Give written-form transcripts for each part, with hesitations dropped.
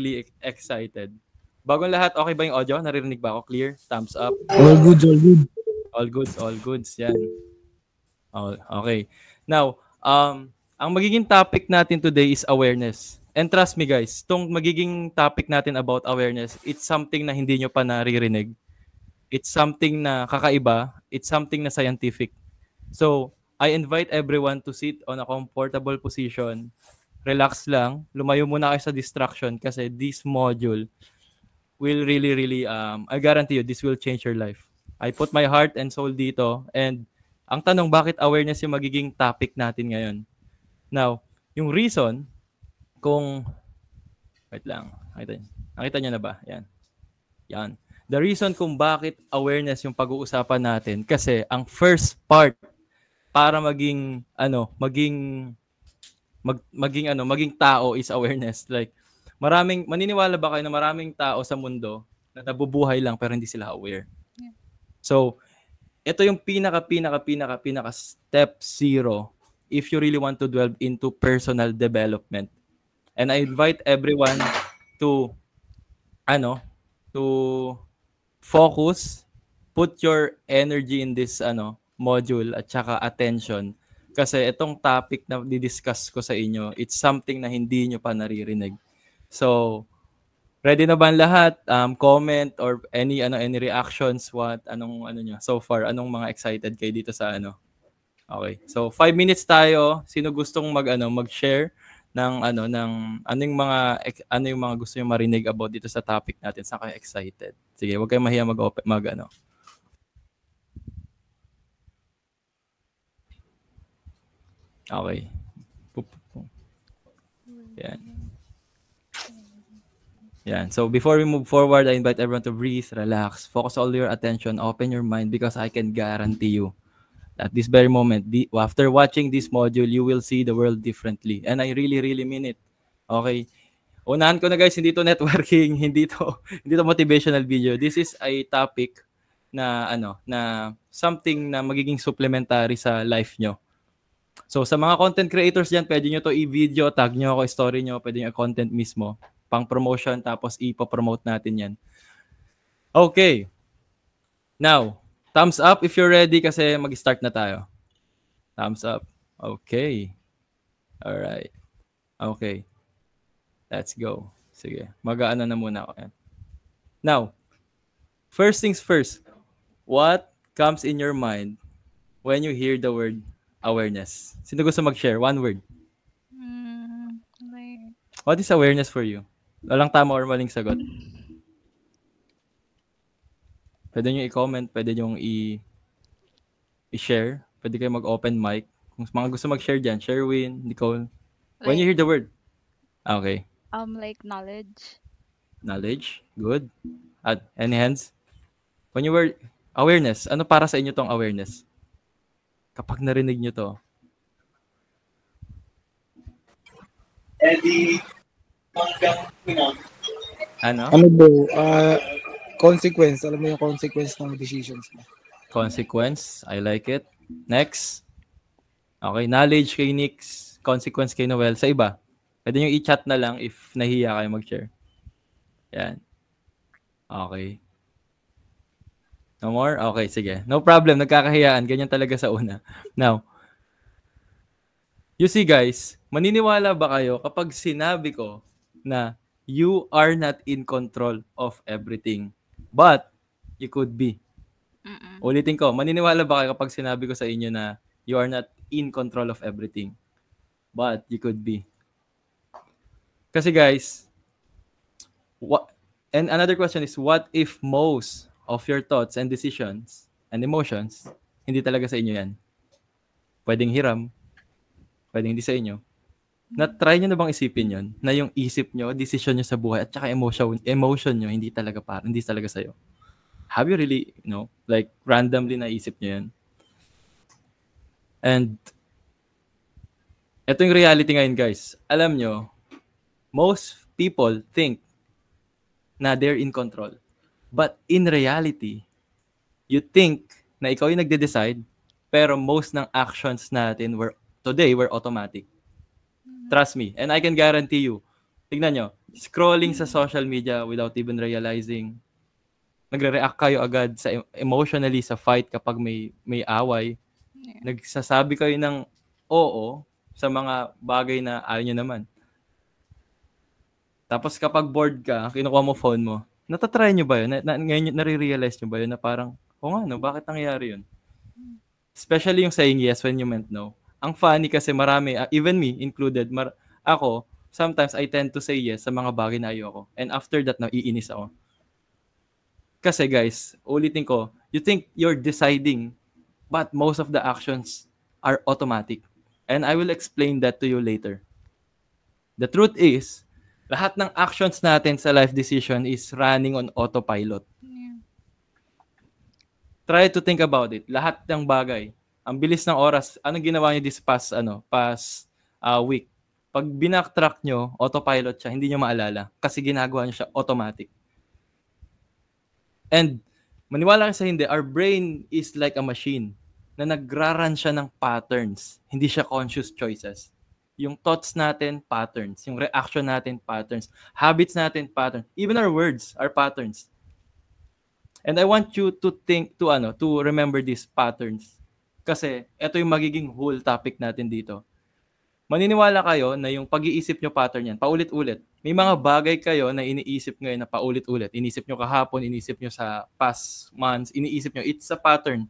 uniquely excited. Bagong lahat, okay ba yung audio? Naririnig ba ako? Clear? Thumbs up? All good, all good. All goods, all goods. Yan. Okay. Now, ang magiging topic natin today is awareness. And trust me guys, tong magiging topic natin about awareness, it's something na hindi nyo pa naririnig. It's something na kakaiba. It's something na scientific. So, I invite everyone to sit on a comfortable position. Relax lang. Lumayo muna kayo sa distraction kasi this module will really, I guarantee you, this will change your life. I put my heart and soul dito. And ang tanong, bakit awareness yung magiging topic natin ngayon? Now, yung reason, wait lang, nakita nyo na ba? Yan. The reason kung bakit awareness yung pag-uusapan natin, kasi ang first part para maging tao is awareness. Like, maniniwala ba kayo na maraming tao sa mundo na nabubuhay lang pero hindi sila aware? Yeah. So, ito yung pinaka step 0 if you really want to delve into personal development. And I invite everyone to focus, put your energy in this module at saka attention. Kasi itong topic na di-discuss ko sa inyo, it's something na hindi nyo pa naririnig. So, ready na ba ang lahat? Comment or any reactions, anong nyo so far? Anong mga excited kayo dito sa Okay. So 5 minutes tayo. Sino gustong mag-share ng yung mga gusto niyo marinig about dito sa topic natin? Saan kayo excited? Sige, huwag kayong mahiya Okay. Yan. So before we move forward, I invite everyone to breathe, relax, focus all your attention, open your mind because I can guarantee you at this very moment, after watching this module, you will see the world differently. And I really mean it. Okay? Unahan ko na guys, hindi to networking, hindi to motivational video. This is a topic na something na magiging supplementary sa life nyo. So sa mga content creators diyan, pwede nyo to i-video, tag nyo ako, story nyo, pwede nyo content mismo, pang promotion, tapos ipo-promote natin yan. Okay. Now, thumbs up if you're ready kasi mag-start na tayo. Thumbs up. Okay. Alright. Okay. Let's go. Sige. Mag-aano na muna ako. Now, first things first. What comes in your mind when you hear the word awareness? Sino gusto mag-share? One word. What is awareness for you? Walang tama or maling sagot. Pwede nyo i-comment, pwede nyo i-share, pwede kayo mag-open mic. Kung mga gusto mag-share dyan, Sherwin, Nicole. When you hear the word. Okay. Like knowledge. Knowledge? Good. At any hands? When you were awareness, ano para sa inyo tong awareness? Kapag narinig nyo to. Eddie, Ano bro? Consequence. Alam mo yung consequence ng decisions mo. Consequence. I like it. Next. Okay. Knowledge kay Nix. Consequence kay Noel. Sa iba. Pwede nyo i-chat na lang if nahiya kayo mag-share. Yan. Okay. No more? Okay, sige. No problem. Nagkakahiyaan. Ganyan talaga sa una. Now, you see guys, maniniwala ba kayo kapag sinabi ko na you are not in control of everything, but you could be? Ulitin ko, maniniwala ba kayo kapag sinabi ko sa inyo na you are not in control of everything, but you could be? Kasi guys, and another question is, what if most of your thoughts and decisions and emotions, hindi talaga sa inyo yan? Pwedeng hiram, pwedeng hindi sa inyo. Na-try nyo na bang isipin yon na yung isip nyo, decision nyo sa buhay, at saka emotion nyo, hindi talaga sa'yo? Have you really, like, randomly naisip nyo yan? And, ito yung reality ngayon, guys. Alam nyo, most people think na they're in control. But in reality, you think na ikaw yung nagde-decide, pero most ng actions natin today were automatic. Trust me. And I can guarantee you, Tignan nyo, scrolling sa social media without even realizing, nagre-react kayo agad sa emotionally sa fight kapag may away. Yeah. Nagsasabi kayo ng oo sa mga bagay na ayaw nyo naman. Tapos kapag bored ka, kinukuha mo phone mo, natatry nyo ba yun? Ngayon nare-realize nyo ba yun na parang, nga no, bakit nangyayari yun? Especially yung saying yes when you meant no. Ang funny kasi marami, even me included, ako, sometimes I tend to say yes sa mga bagay na ayoko. And after that, naiinis ako. Kasi guys, ulitin ko, you think you're deciding, but most of the actions are automatic. And I will explain that to you later. The truth is, lahat ng actions natin sa life decision is running on autopilot. Yeah. Try to think about it. Lahat ng bagay. Ang bilis ng oras. Anong ginawa niyo this past week? Pag binacktrack nyo, autopilot siya, hindi nyo maalala. Kasi ginagawa nyo siya automatic. And maniwala kayo sa hindi, our brain is like a machine na nagraran siya ng patterns. Hindi siya conscious choices. Yung thoughts natin, patterns. Yung reaction natin, patterns. Habits natin, patterns. Even our words are patterns. And I want you to to remember these patterns. Kasi ito yung magiging whole topic natin dito. Maniniwala kayo na yung pag-iisip nyo pattern yan, paulit-ulit. May mga bagay kayo na iniisip ngayon na paulit-ulit. Inisip nyo kahapon, inisip nyo sa past months, iniisip nyo, it's a pattern.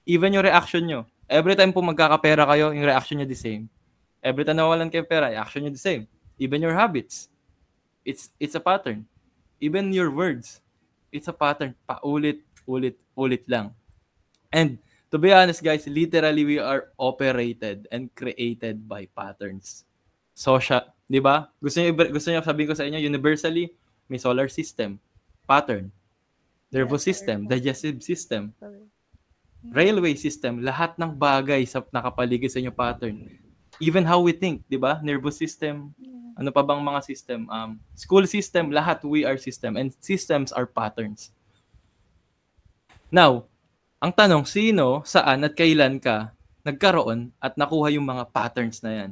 Even yung reaction nyo. Every time po magkakapera kayo, yung reaction nyo the same. Every time nawawalan kayo pera, reaction nyo the same. Even your habits. It's a pattern. Even your words. It's a pattern. Paulit-ulit lang. And to be honest, guys, literally we are operated and created by patterns. Di ba? Gusto niyo sabihin ko sa inyo, universally, may solar system, pattern. Nervous system, digestive system, railway system, lahat ng bagay sa nakapaligid sa inyo pattern. Even how we think, di ba? Nervous system, ano pa bang mga system? School system, lahat we are system. And systems are patterns. Now, ang tanong, sino, saan, at kailan ka nagkaroon at nakuha yung mga patterns na yan?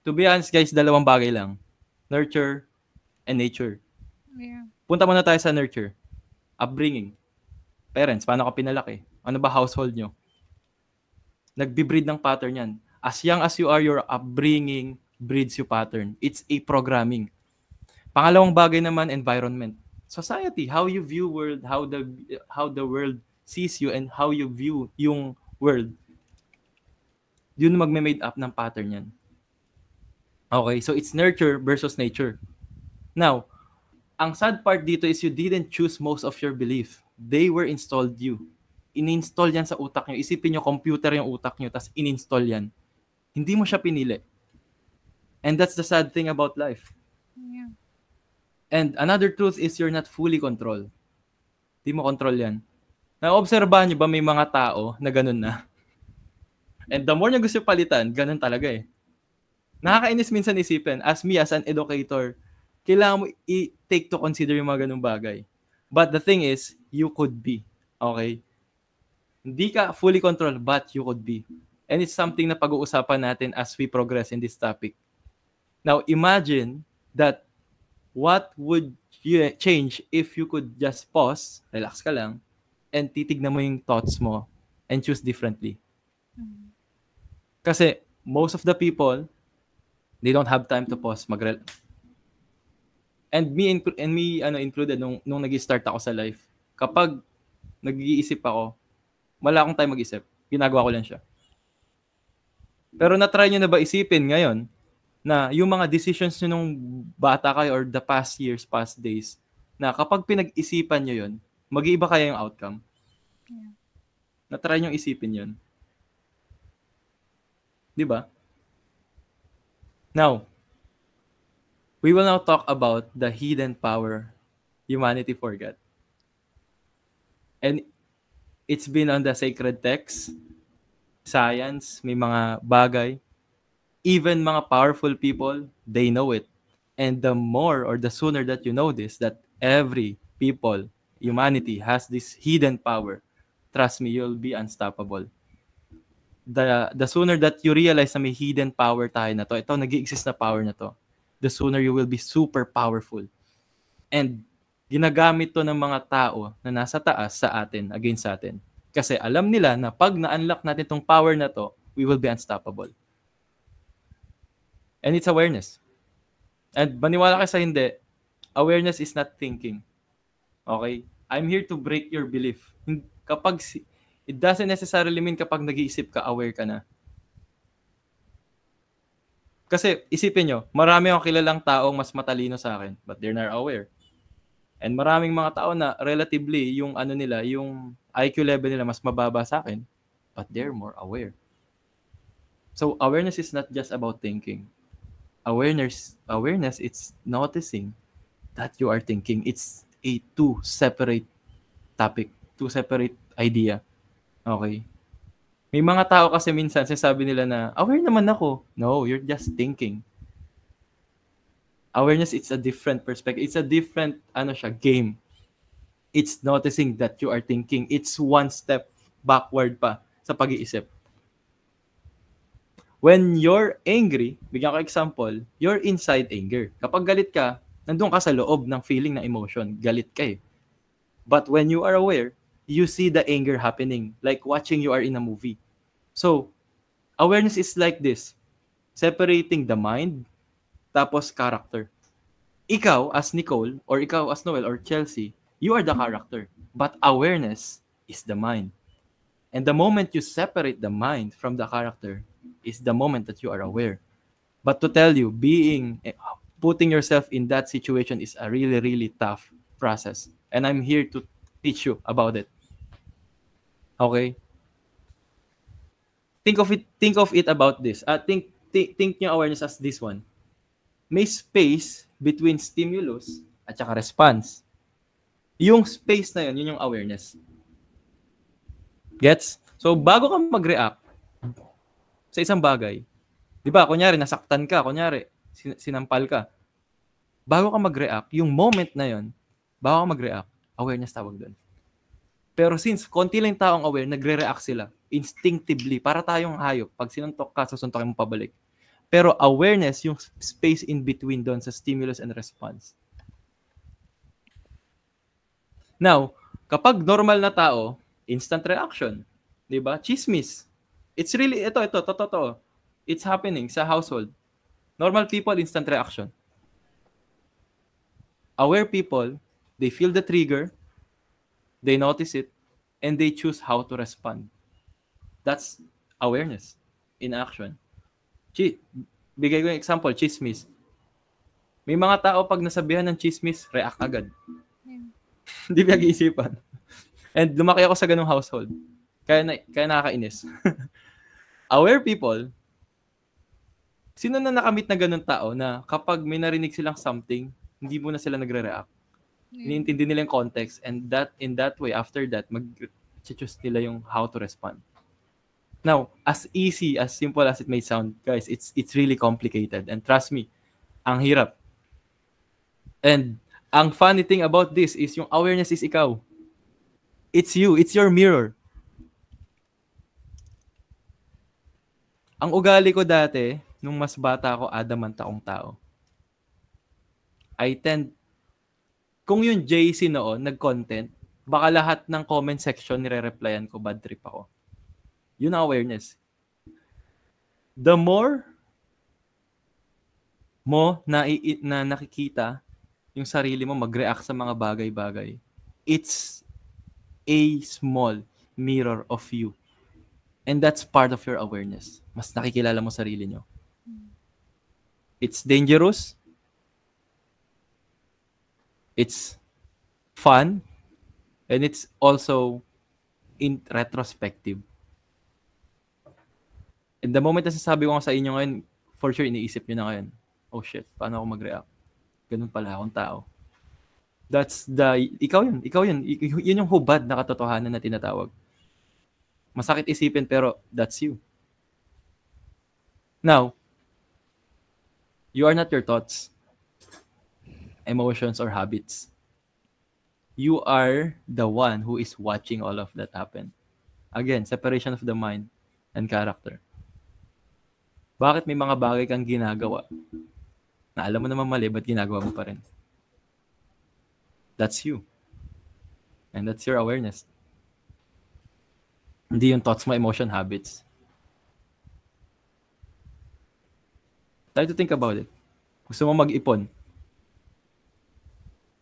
To be honest, guys, dalawang bagay lang. Nurture and nature. Yeah. Punta muna tayo sa nurture. Upbringing. Parents, paano ka pinalaki? Ano ba household nyo? Nagbi-breed ng pattern yan. As young as you are, your upbringing breeds you pattern. It's a programming. Pangalawang bagay naman, environment. Society, how you view world, how the world sees you and how you view yung world. Yun magme-made up ng pattern yan. Okay, so it's nurture versus nature. Now, ang sad part dito is you didn't choose most of your belief. They were installed you. In-install yan sa utak nyo. Isipin nyo, computer yung utak nyo, tas in-install yan. Hindi mo siya pinili. And that's the sad thing about life. Yeah. And another truth is you're not fully controlled. Hindi mo control yan. Na-obserbahan nyo ba may mga tao na ganun na? And the more nyo gusto palitan, ganun talaga eh. Nakakainis minsan isipin, as me as an educator, kailangan mo i-take to consider yung mga ganung bagay. But the thing is, you could be. Okay? Hindi ka fully controlled, but you could be. And it's something na pag-uusapan natin as we progress in this topic. Now, imagine that what would you change if you could just pause, relax ka lang, and titignan mo yung thoughts mo and choose differently. Mm. Kasi most of the people, they don't have time to pause, and me included nung nag-start ako sa life. Kapag nag-iisip ako, wala akong time mag-isip. Ginagawa ko lang siya. Pero na-try nyo na ba isipin ngayon na yung mga decisions nyo nung bata kayo or the past years, past days, na kapag pinag-isipan nyo yun, mag-iiba kaya yung outcome? Yeah. Na-try nyo isipin yun. Di ba? Now, we will now talk about the hidden power humanity forgot. And it's been on the sacred text, science, may mga bagay. Even mga powerful people, they know it. And the more or the sooner that you know this, that every people, humanity has this hidden power, trust me, you'll be unstoppable. The sooner that you realize na may hidden power tayo na to, ito nag-i-exist na power na to, the sooner you will be super powerful. And ginagamit to ng mga tao na nasa taas sa atin, against sa atin. Kasi alam nila na pag na-unlock natin tong power na to, we will be unstoppable. And it's awareness. And maniwala ka sa hindi, awareness is not thinking. Okay? I'm here to break your belief. It doesn't necessarily mean kapag nag-iisip ka, aware ka na. Kasi isipin nyo, marami akong kilalang taong mas matalino sa akin, but they're not aware. And maraming mga tao na relatively, yung IQ level nila mas mababa sa akin, but they're more aware. So awareness is not just about thinking. Awareness, it's noticing that you are thinking. It's a two separate topic, two separate idea. Okay? May mga tao kasi minsan sinasabi nila na, aware naman ako. No, you're just thinking. Awareness, it's a different perspective. It's a different, game. It's noticing that you are thinking. It's one step backward pa sa pag-iisip. When you're angry, bigyan ko example, you're inside anger. Kapag galit ka, nandun ka sa loob ng feeling na emotion. Galit ka eh. But when you are aware, you see the anger happening. Like watching you are in a movie. So, awareness is like this. Separating the mind, tapos character. Ikaw as Nicole, or ikaw as Noel, or Chelsea, you are the character. But awareness is the mind. And the moment you separate the mind from the character is the moment that you are aware. But to tell you, putting yourself in that situation is a really, really tough process. And I'm here to teach you about it. Okay? Think of it about this. Think your awareness as this one. May space between stimulus at saka response. Yung space na yun yung awareness. Gets? So, bago ka mag-react sa isang bagay, di ba, kunyari, nasaktan ka, kunyari, sinampal ka, bago ka mag-react, yung moment na yun, bago ka mag-react, awareness tawag doon. Pero since konti lang taong aware, nagre-react sila instinctively, para tayong hayop. Pag sinuntok ka, susuntokin mo pabalik. Pero awareness, yung space in between doon sa stimulus and response. Now, kapag normal na tao, instant reaction. Di ba? Chismis. It's really, ito, to. It's happening sa household. Normal people, instant reaction. Aware people, they feel the trigger, they notice it, and they choose how to respond. That's awareness in action. Bigay ko yung example, chismis. May mga tao pag nasabihan ng chismis, react agad. Hindi pinag-iisipan. And lumaki ako sa ganung household. Kaya nakakainis. Aware people, sino na nakamit na ganun tao na kapag may narinig silang something, hindi mo na sila nagre-react. Iniintindi nila yung context, and in that way, after that, mag-choose nila yung how to respond. Now, as easy, as simple as it may sound, guys, it's really complicated. And trust me, ang hirap. And ang funny thing about this is yung awareness is ikaw. It's you. It's your mirror. Ang ugali ko dati, nung mas bata ako, adamant akong tao. Kung yung JC noon, nag-content, baka lahat ng comment section nire-replyan ko, bad trip ako. Yun ang awareness. The more mo na nakikita yung sarili mo mag-react sa mga bagay-bagay, it's a small mirror of you. And that's part of your awareness. Mas nakikilala mo sarili nyo. It's dangerous. It's fun. And it's also in retrospective. And the moment na sasabi ko sa inyo ngayon, for sure, iniisip nyo na ngayon, oh shit, paano ako mag-react? Ganun pala akong tao. Ikaw yun. Yun yung hubad na katotohanan na tinatawag. Masakit isipin, pero that's you. Now, you are not your thoughts, emotions, or habits. You are the one who is watching all of that happen. Again, separation of the mind and character. Bakit may mga bagay kang ginagawa Na alam mo naman mali, ba't ginagawa mo pa rin? That's you. And that's your awareness. Hindi yung thoughts mo, emotion, habits. Try to think about it. Gusto mo mag-ipon,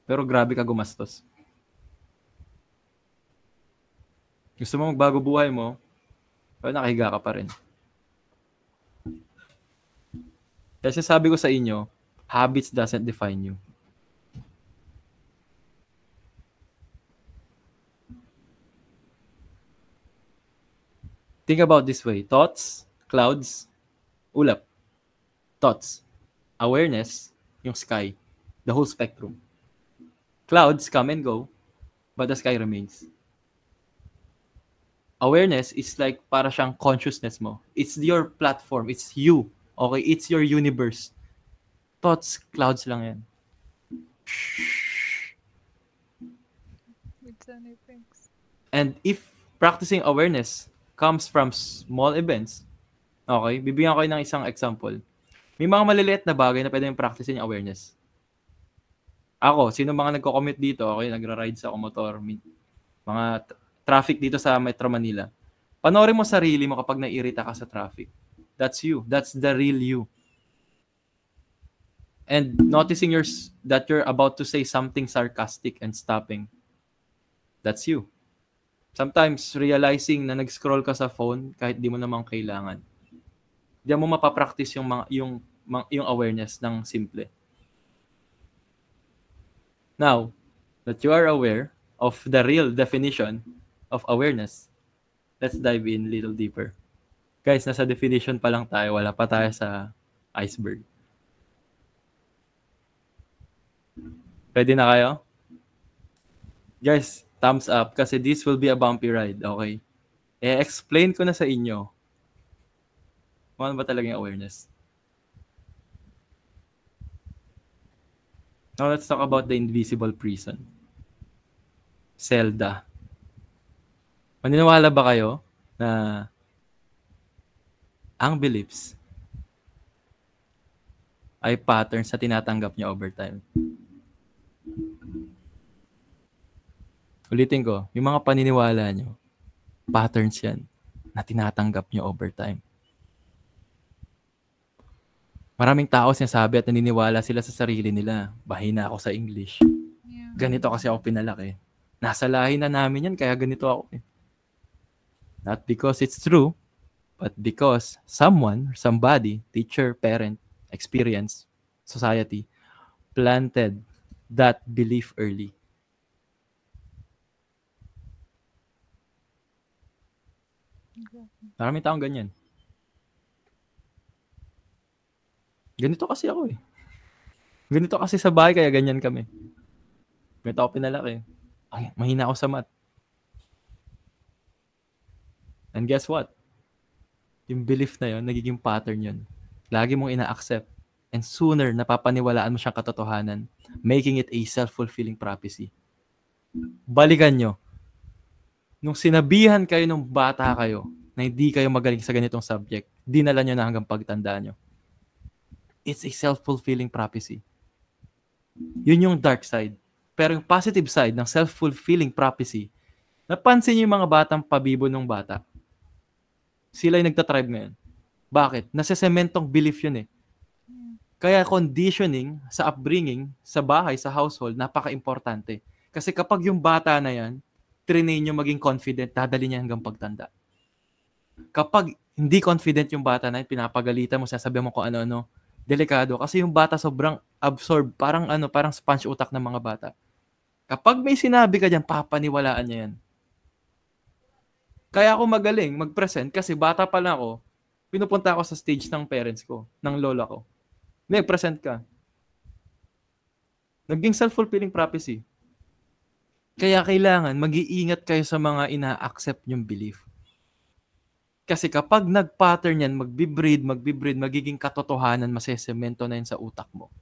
pero grabe ka gumastos. Gusto mo magbago buhay mo, pero nakahiga ka pa rin. Kasi sabi ko sa inyo, habits doesn't define you. Think about this way. Thoughts, clouds, ulap. Thoughts, awareness, yung sky, the whole spectrum. Clouds come and go, but the sky remains. Awareness is like para siyang consciousness mo. It's your platform. It's you. Okay? It's your universe. Thoughts, clouds lang yan. With sunny things. And if practicing awareness comes from small events, okay, bibigyan ko kayo ng isang example. May mga maliliit na bagay na pwede yung practicein yung awareness. Ako, sino mga nagko-commute dito, okay, nagra-ride sa motor, mga traffic dito sa Metro Manila. Panoorin mo sarili mo kapag naiirita ka sa traffic. That's you. That's the real you. And noticing that you're about to say something sarcastic and stopping. That's you. Sometimes realizing na nag-scroll ka sa phone kahit di mo namang kailangan. Diyan mo mapapractice yung awareness ng simple. Now, that you are aware of the real definition of awareness, let's dive in a little deeper. Guys, nasa definition pa lang tayo. Wala pa tayo sa iceberg. Ready na kayo? Guys, thumbs up kasi this will be a bumpy ride, okay? Explain ko na sa inyo kung ano ba talaga yung awareness. Now, let's talk about the invisible prison. Zelda. Maniniwala ba kayo na ang beliefs ay patterns na tinatanggap niya over time? Ulitin ko, yung mga paniniwala nyo, patterns yan na tinatanggap nyo over time. Maraming tao sinasabi at naniniwala sila sa sarili nila. Bahina ako sa English. Yeah. Ganito kasi ako pinalaki. Nasa lahi na namin yan, kaya ganito ako. Not because it's true, but because someone, somebody, teacher, parent, experience, society, planted that belief early. Maraming taong ganyan. Ganito kasi ako eh. Ganito kasi sa bahay, kaya ganyan kami. Ganito ako pinalaki. Ay, mahina ako sa math. And guess what? Yung belief na yun, nagiging pattern yun. Lagi mong ina-accept. And sooner, napapaniwalaan mo siyang katotohanan, making it a self-fulfilling prophecy. Balikan nyo. Nung sinabihan kayo nung bata kayo na hindi kayo magaling sa ganitong subject, dinala nyo na hanggang pagtanda nyo. It's a self-fulfilling prophecy. Yun yung dark side. Pero yung positive side ng self-fulfilling prophecy, napansin nyo yung mga batang pabibo ng bata. Sila yung nagtatribe ngayon. Bakit? Nasisementong belief yun eh. Kaya conditioning sa upbringing, sa bahay, sa household, napaka-importante. Kasi kapag yung bata na yan, train nyo maging confident, dadali niya hanggang pagtanda. Kapag hindi confident yung bata na yun, pinapagalitan mo, sasabihan mo kung ano-ano, delikado. Kasi yung bata sobrang absorb, parang sponge utak ng mga bata. Kapag may sinabi ka dyan, papaniwalaan niya yan. Kaya ako magaling mag-present kasi bata pa lang ako, pinupunta ako sa stage ng parents ko, ng lola ko. May present ka. Naging self-fulfilling prophecy. Kaya kailangan mag-iingat kayo sa mga ina-accept yung belief. Kasi kapag nag-pattern yan, magbibreed, magiging katotohanan, masesemento na yan sa utak mo.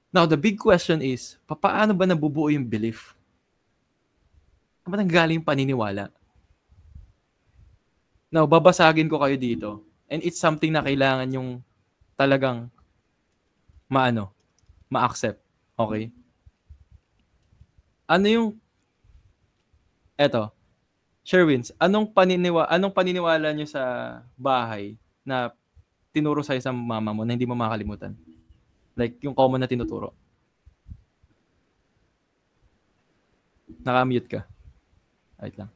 Now, the big question is, paano ba nabubuo yung belief? Ano ba nanggaling paniniwala? Now, babasagin ko kayo dito. And it's something na kailangan yung talagang ma-accept. Okay? Ano yung, eto, Sherwins, anong paniniwala nyo sa bahay na tinuro sa'yo sa mama mo na hindi mo makakalimutan? Like, yung common na tinuturo. Naka-mute ka. Wait lang.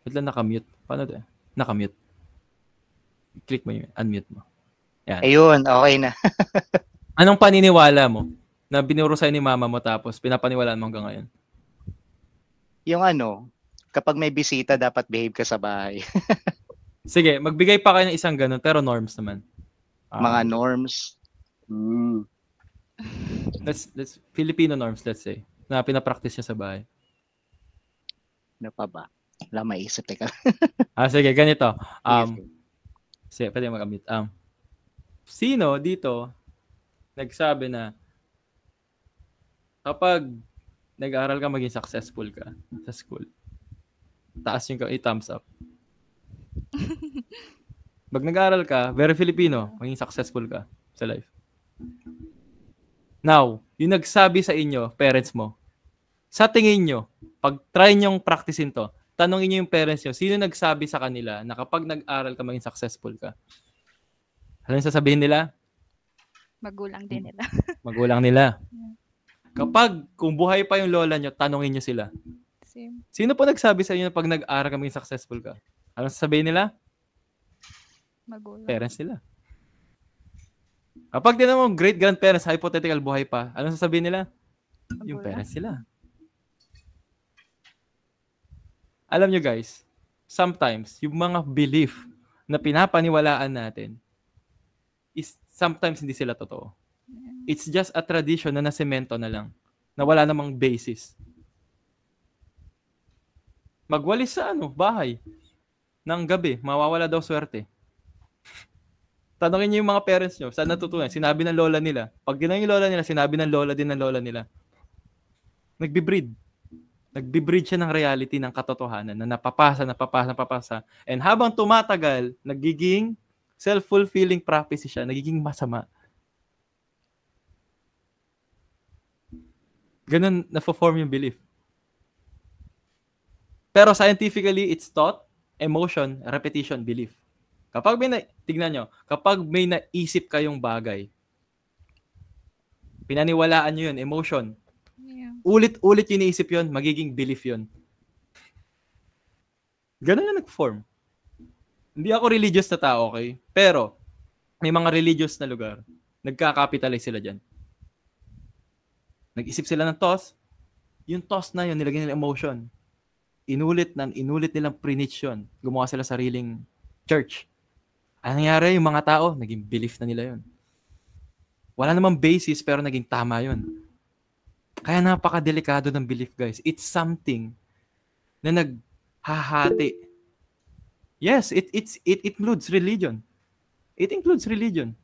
Wait lang, naka-mute. Paano to? Naka-mute. Click mo yung unmute mo. Yan. Ayun, okay na. Anong paniniwala mo na binuro sa'yo ni mama mo tapos pinapaniwalaan mo hanggang ngayon? Yung kapag may bisita, dapat behave ka sa bahay. Sige, magbigay pa kayo ng isang ganun, pero norms naman. Mga norms. Let's Filipino norms, let's say, na pinapractice niya sa bahay. Ano pa ba? Wala maisip. Teka. Sige, ganito. Sige. Sige, pwede mag-unmute. Sino dito nagsabi na kapag nag-aaral ka, maging successful ka sa school, taas yung thumbs up. Pag nag-aaral ka, very Filipino, maging successful ka sa life. Now, yung nagsabi sa inyo, parents mo, sa tingin nyo, pag try nyong practicein to, tanongin nyo yung parents nyo, sino nagsabi sa kanila na kapag nag-aral ka, maging successful ka? Alam yung sasabihin nila? Magulang din nila. Magulang nila. Kapag, kung buhay pa yung lola nyo, tanongin nyo sila. Same. Sino po nagsabi sa inyo na pag nag-aral ka, maging successful ka? Alam sasabihin nila? Magulang. Parents nila. Kapag din mo great-grandparents, hypothetical buhay pa, anong sasabihin nila? Yung Magulang. parents nila. Alam nyo guys, sometimes, yung mga belief na pinapaniwalaan natin is sometimes hindi sila totoo. It's just a tradition na nasemento na lang, na wala namang basis. Magwalis sa bahay ng gabi, mawawala daw swerte. Tanongin niyo yung mga parents nyo, saan natutunan? Sinabi ng lola nila. Pag ginawin yung lola nila, sinabi ng lola din ng lola nila. Nagbe-breed. Nagbe-breed siya ng reality, ng katotohanan, na napapasa. And habang tumatagal, nagiging self-fulfilling prophecy siya, nagiging masama. Ganun na-form yung belief. Pero scientifically, it's thought, emotion, repetition, belief. Kapag tignan nyo, kapag may naisip kayong bagay, pinaniwalaan nyo yun, emotion. Yeah. Ulit-ulit yung naisip yun, magiging belief yun. Ganun na nag-form. Hindi ako religious na tao, okay? Pero, may mga religious na lugar, nagka-capitalize sila dyan. Nag-isip sila ng toss, yung toss na yun, nilagyan nila emotion. Inulit nilang preach yun. Gumawa sila sariling church. Ano nangyari? Yung mga tao, naging belief na nila yun. Wala namang basis, pero naging tama yun. Kaya napaka-delikado ng belief, guys. It's something na naghahati. Yes, it includes religion. It includes religion.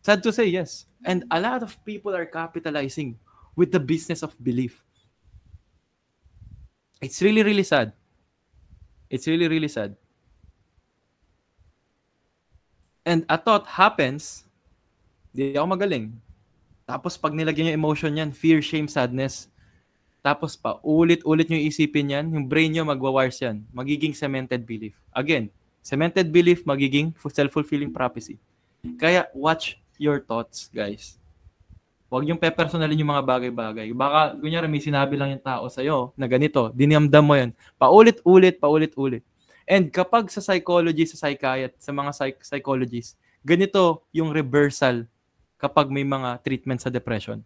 Sad to say, yes. And a lot of people are capitalizing with the business of belief. It's really, really sad. It's really, really sad. And a thought happens, di ako magaling. Tapos pag nilagyan yung emotion yan, fear, shame, sadness, tapos pa, ulit-ulit nyo isipin yan, yung brain nyo magwa-wires yan. Magiging cemented belief. Again, cemented belief, magiging self-fulfilling prophecy. Kaya watch your thoughts, guys. Huwag yung pe-personalin yung mga bagay-bagay. Baka, kunyari, may sinabi lang yung tao sa'yo na ganito, dinamdam mo yan. Paulit-ulit. And kapag sa psychology, sa psychiatry, sa mga psychologists, ganito yung reversal kapag may mga treatment sa depression.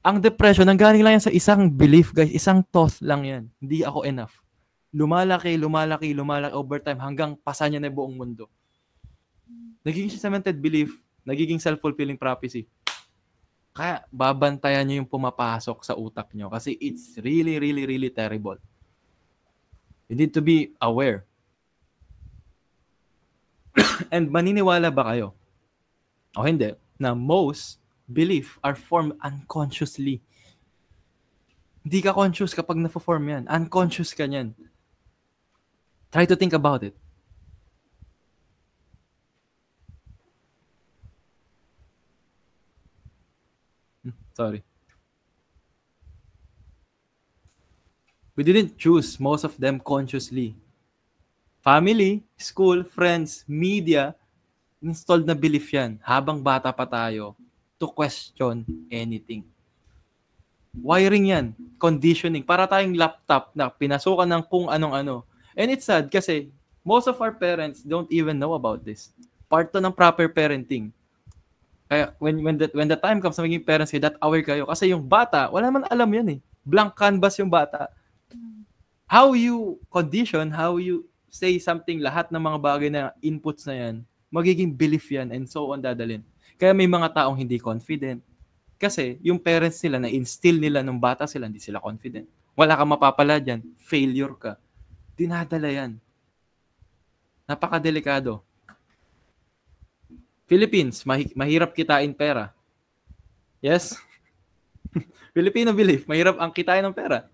Ang depression, nanggaling lang yan sa isang belief, guys. Isang thought lang yan. Hindi ako enough. Lumalaki over time hanggang pasa niya na buong mundo. Nagiging cemented belief, nagiging self-fulfilling prophecy. Kaya babantayan nyo yung pumapasok sa utak nyo kasi it's really, really, really terrible. You need to be aware. And maniniwala ba kayo? O hindi, na most belief are formed unconsciously. Hindi ka conscious kapag na-form yan. Unconscious ka yan. Try to think about it. Sorry. We didn't choose most of them consciously. Family, school, friends, media, installed na belief yan habang bata pa tayo to question anything. Wiring yan. Conditioning. Para tayong laptop na pinasukan ng kung anong-ano. And it's sad kasi most of our parents don't even know about this. Part to ng proper parenting. Kaya when the time comes na maging parents kayo, that aware kayo. Kasi yung bata, wala man alam yan eh. Blank canvas yung bata. How you condition, how you say something, lahat ng mga bagay na inputs na yan, magiging belief yan and so on dadalhin. Kaya may mga taong hindi confident. Kasi yung parents nila, na-instill nila nung bata sila, hindi sila confident. Wala kang mapapala dyan. Failure ka. Dinadala yan. Napakadelikado. Philippines, mahirap kitain pera. Yes? Filipino belief, mahirap ang kitain ng pera.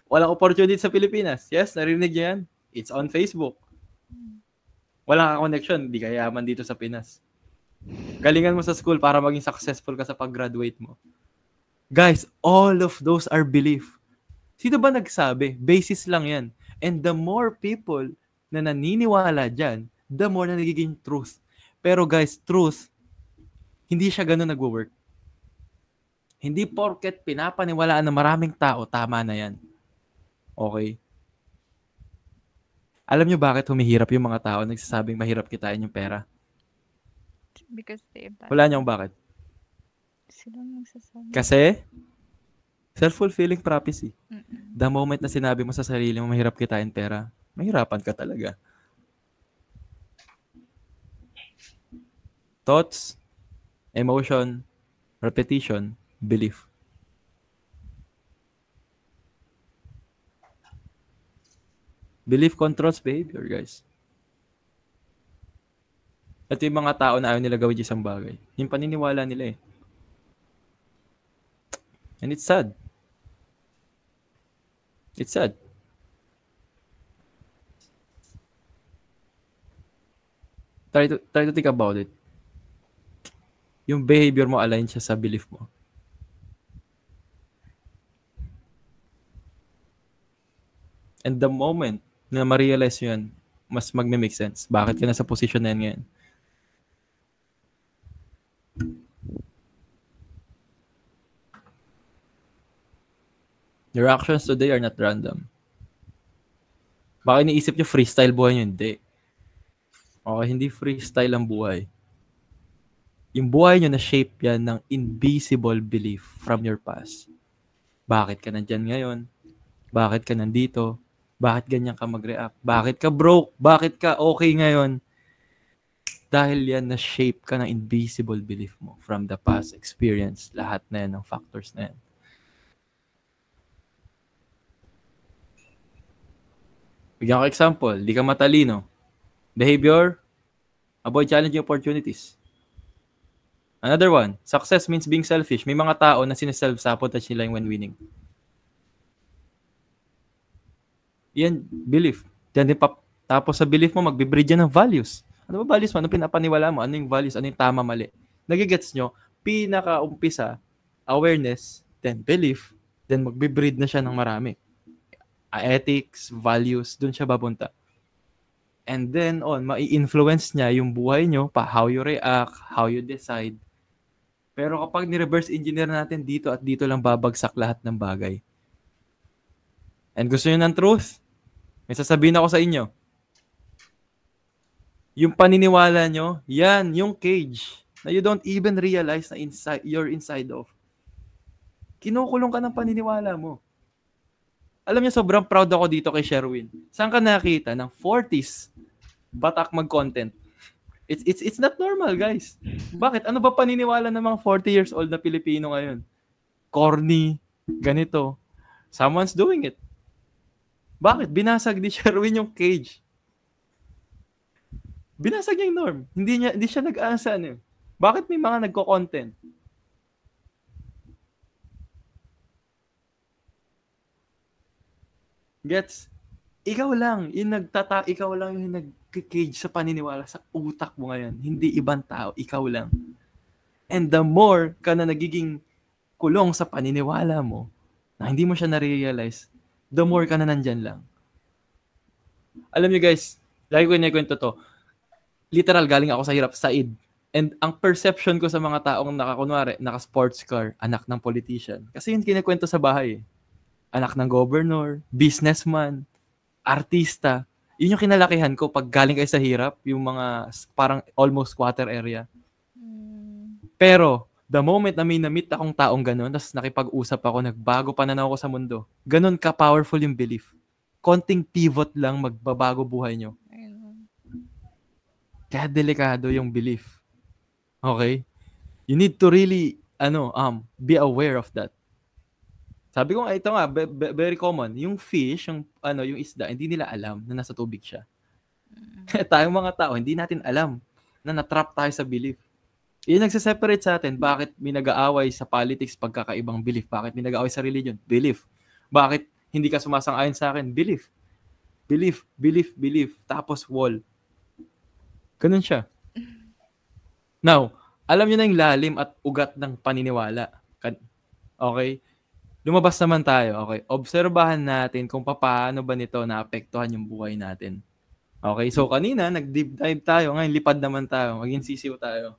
Walang opportunity sa Pilipinas. Yes, narinig niyo yan? It's on Facebook. Wala kang connection, hindi ka yaman dito sa Pinas. Galingan mo sa school para maging successful ka sa pag-graduate mo. Guys, all of those are belief. Sino ba nagsabi? Basis lang yan. And the more people na naniniwala dyan, the more na nagiging truth. Pero guys, truth, hindi siya ganun nagwo-work. Hindi porket pinapaniwalaan ng maraming tao, tama na yan. Okay? Alam nyo bakit humihirap yung mga tao nagsasabing mahirap kitain yung pera? Because they have Wala niyong bakit? Sila nagsasabi. Kasi, self-fulfilling prophecy. Mm-mm. The moment na sinabi mo sa sarili mo mahirap kitain pera, mahirapan ka talaga. Thoughts, emotion, repetition, belief. Belief controls behavior, guys. Ito yung mga tao na ayaw nila gawin isang bagay. Yung paniniwala nila eh. And it's sad. It's sad. Try to think about it. Yung behavior mo align siya sa belief mo. And the moment na ma-realize yun, mas magme-make sense. Bakit ka nasa position na yan ngayon? Your actions today are not random. Baka iniisip nyo freestyle buhay nyo, hindi. Okay, hindi freestyle ang buhay. Yung buhay nyo na shape yan ng invisible belief from your past. Bakit ka nandyan ngayon? Bakit ka nandito? Bakit ganyan ka mag-react? Bakit ka broke? Bakit ka okay ngayon? Dahil yan na shape ka ng invisible belief mo from the past experience. Lahat na yan ng factors na yan. Bigyan ko example, di ka matalino. Behavior, avoid challenging opportunities. Another one, success means being selfish. May mga tao na sinaself-sabotage nila when winning. Yan, belief. Yan din tapos sa belief mo, magbe-breed yan ng values. Ano ba values mo? Ano pinapaniwala mo? Ano yung values? Ano yung tama, mali? Nagigets nyo, pinaka-umpisa, awareness, then belief, then magbe-breed na siya ng marami. Ethics, values, dun siya babunta. And then on, mai-influence niya yung buhay nyo, how you react, how you decide. Pero kapag ni-reverse engineer natin dito at dito lang babagsak lahat ng bagay. And gusto nyo ng truth? May sasabihin ako sa inyo. Yung paniniwala nyo, yan, yung cage na you don't even realize na you're inside of. Kinukulong ka ng paniniwala mo. Alam niyo, sobrang proud ako dito kay Sherwin. Saan ka nakita ng 40s batak mag-content? It's not normal, guys. Bakit? Ano ba paniniwala ng mga 40 years old na Pilipino ngayon? Corny, ganito. Someone's doing it. Bakit? Binasag ni Sherwin yung cage. Binasag niya yung norm. Hindi siya nag-aasa. Bakit may mga nagko-content? Gets? Ikaw lang yung nag-cage sa paniniwala sa utak mo ngayon. Hindi ibang tao, ikaw lang. And the more ka na nagiging kulong sa paniniwala mo na hindi mo siya na-realize, the more ka na nandyan lang. Alam niyo guys, lagi ko kwento to. Literal, galing ako sa hirap, Said. And ang perception ko sa mga taong naka-sports car, anak ng politician. Kasi yun kinikwento sa bahay. Anak ng governor, businessman, artista. Yun yung kinalakihan ko pag galing kayo sa hirap, yung mga parang almost squatter area. Pero, the moment na may na-meet akong taong ganun, tapos nakipag-usap ako, nagbago pananaw ko sa mundo, ganun ka-powerful yung belief. Konting pivot lang, magbabago buhay nyo. Kaya delikado yung belief. Okay? You need to really, be aware of that. Sabi ko, ito nga, very common. Yung fish, yung isda, hindi nila alam na nasa tubig siya. Tayong mga tao, hindi natin alam na natrap tayo sa belief. Yun nagsaseparate sa atin. Bakit may nag-aaway sa politics pagkakaibang belief? Bakit may nag-aaway sa religion? Belief. Bakit hindi ka sumasang-ayon sa akin? Belief. Belief, belief, belief. Tapos wall. Ganun siya. Now, alam nyo na yung lalim at ugat ng paniniwala. Okay? Lumabas naman tayo. Okay? Obserbahan natin kung paano ba nito naapektuhan yung buhay natin. Okay? So, kanina, nag-deep dive tayo. Ngayon, lipad naman tayo. Maging sisiw tayo.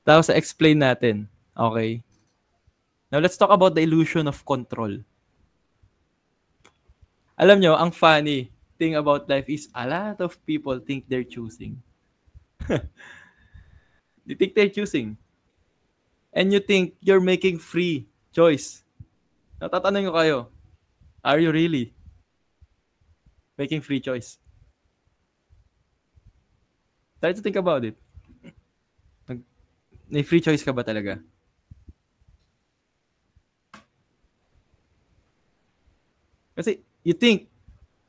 Tapos, explain natin. Okay? Now, let's talk about the illusion of control. Alam nyo, ang funny thing about life is a lot of people think they're choosing. They think they're choosing. And you think you're making free choice. Natatanong ko kayo, are you really making free choice? Try to think about it. May free choice ka ba talaga? Kasi you think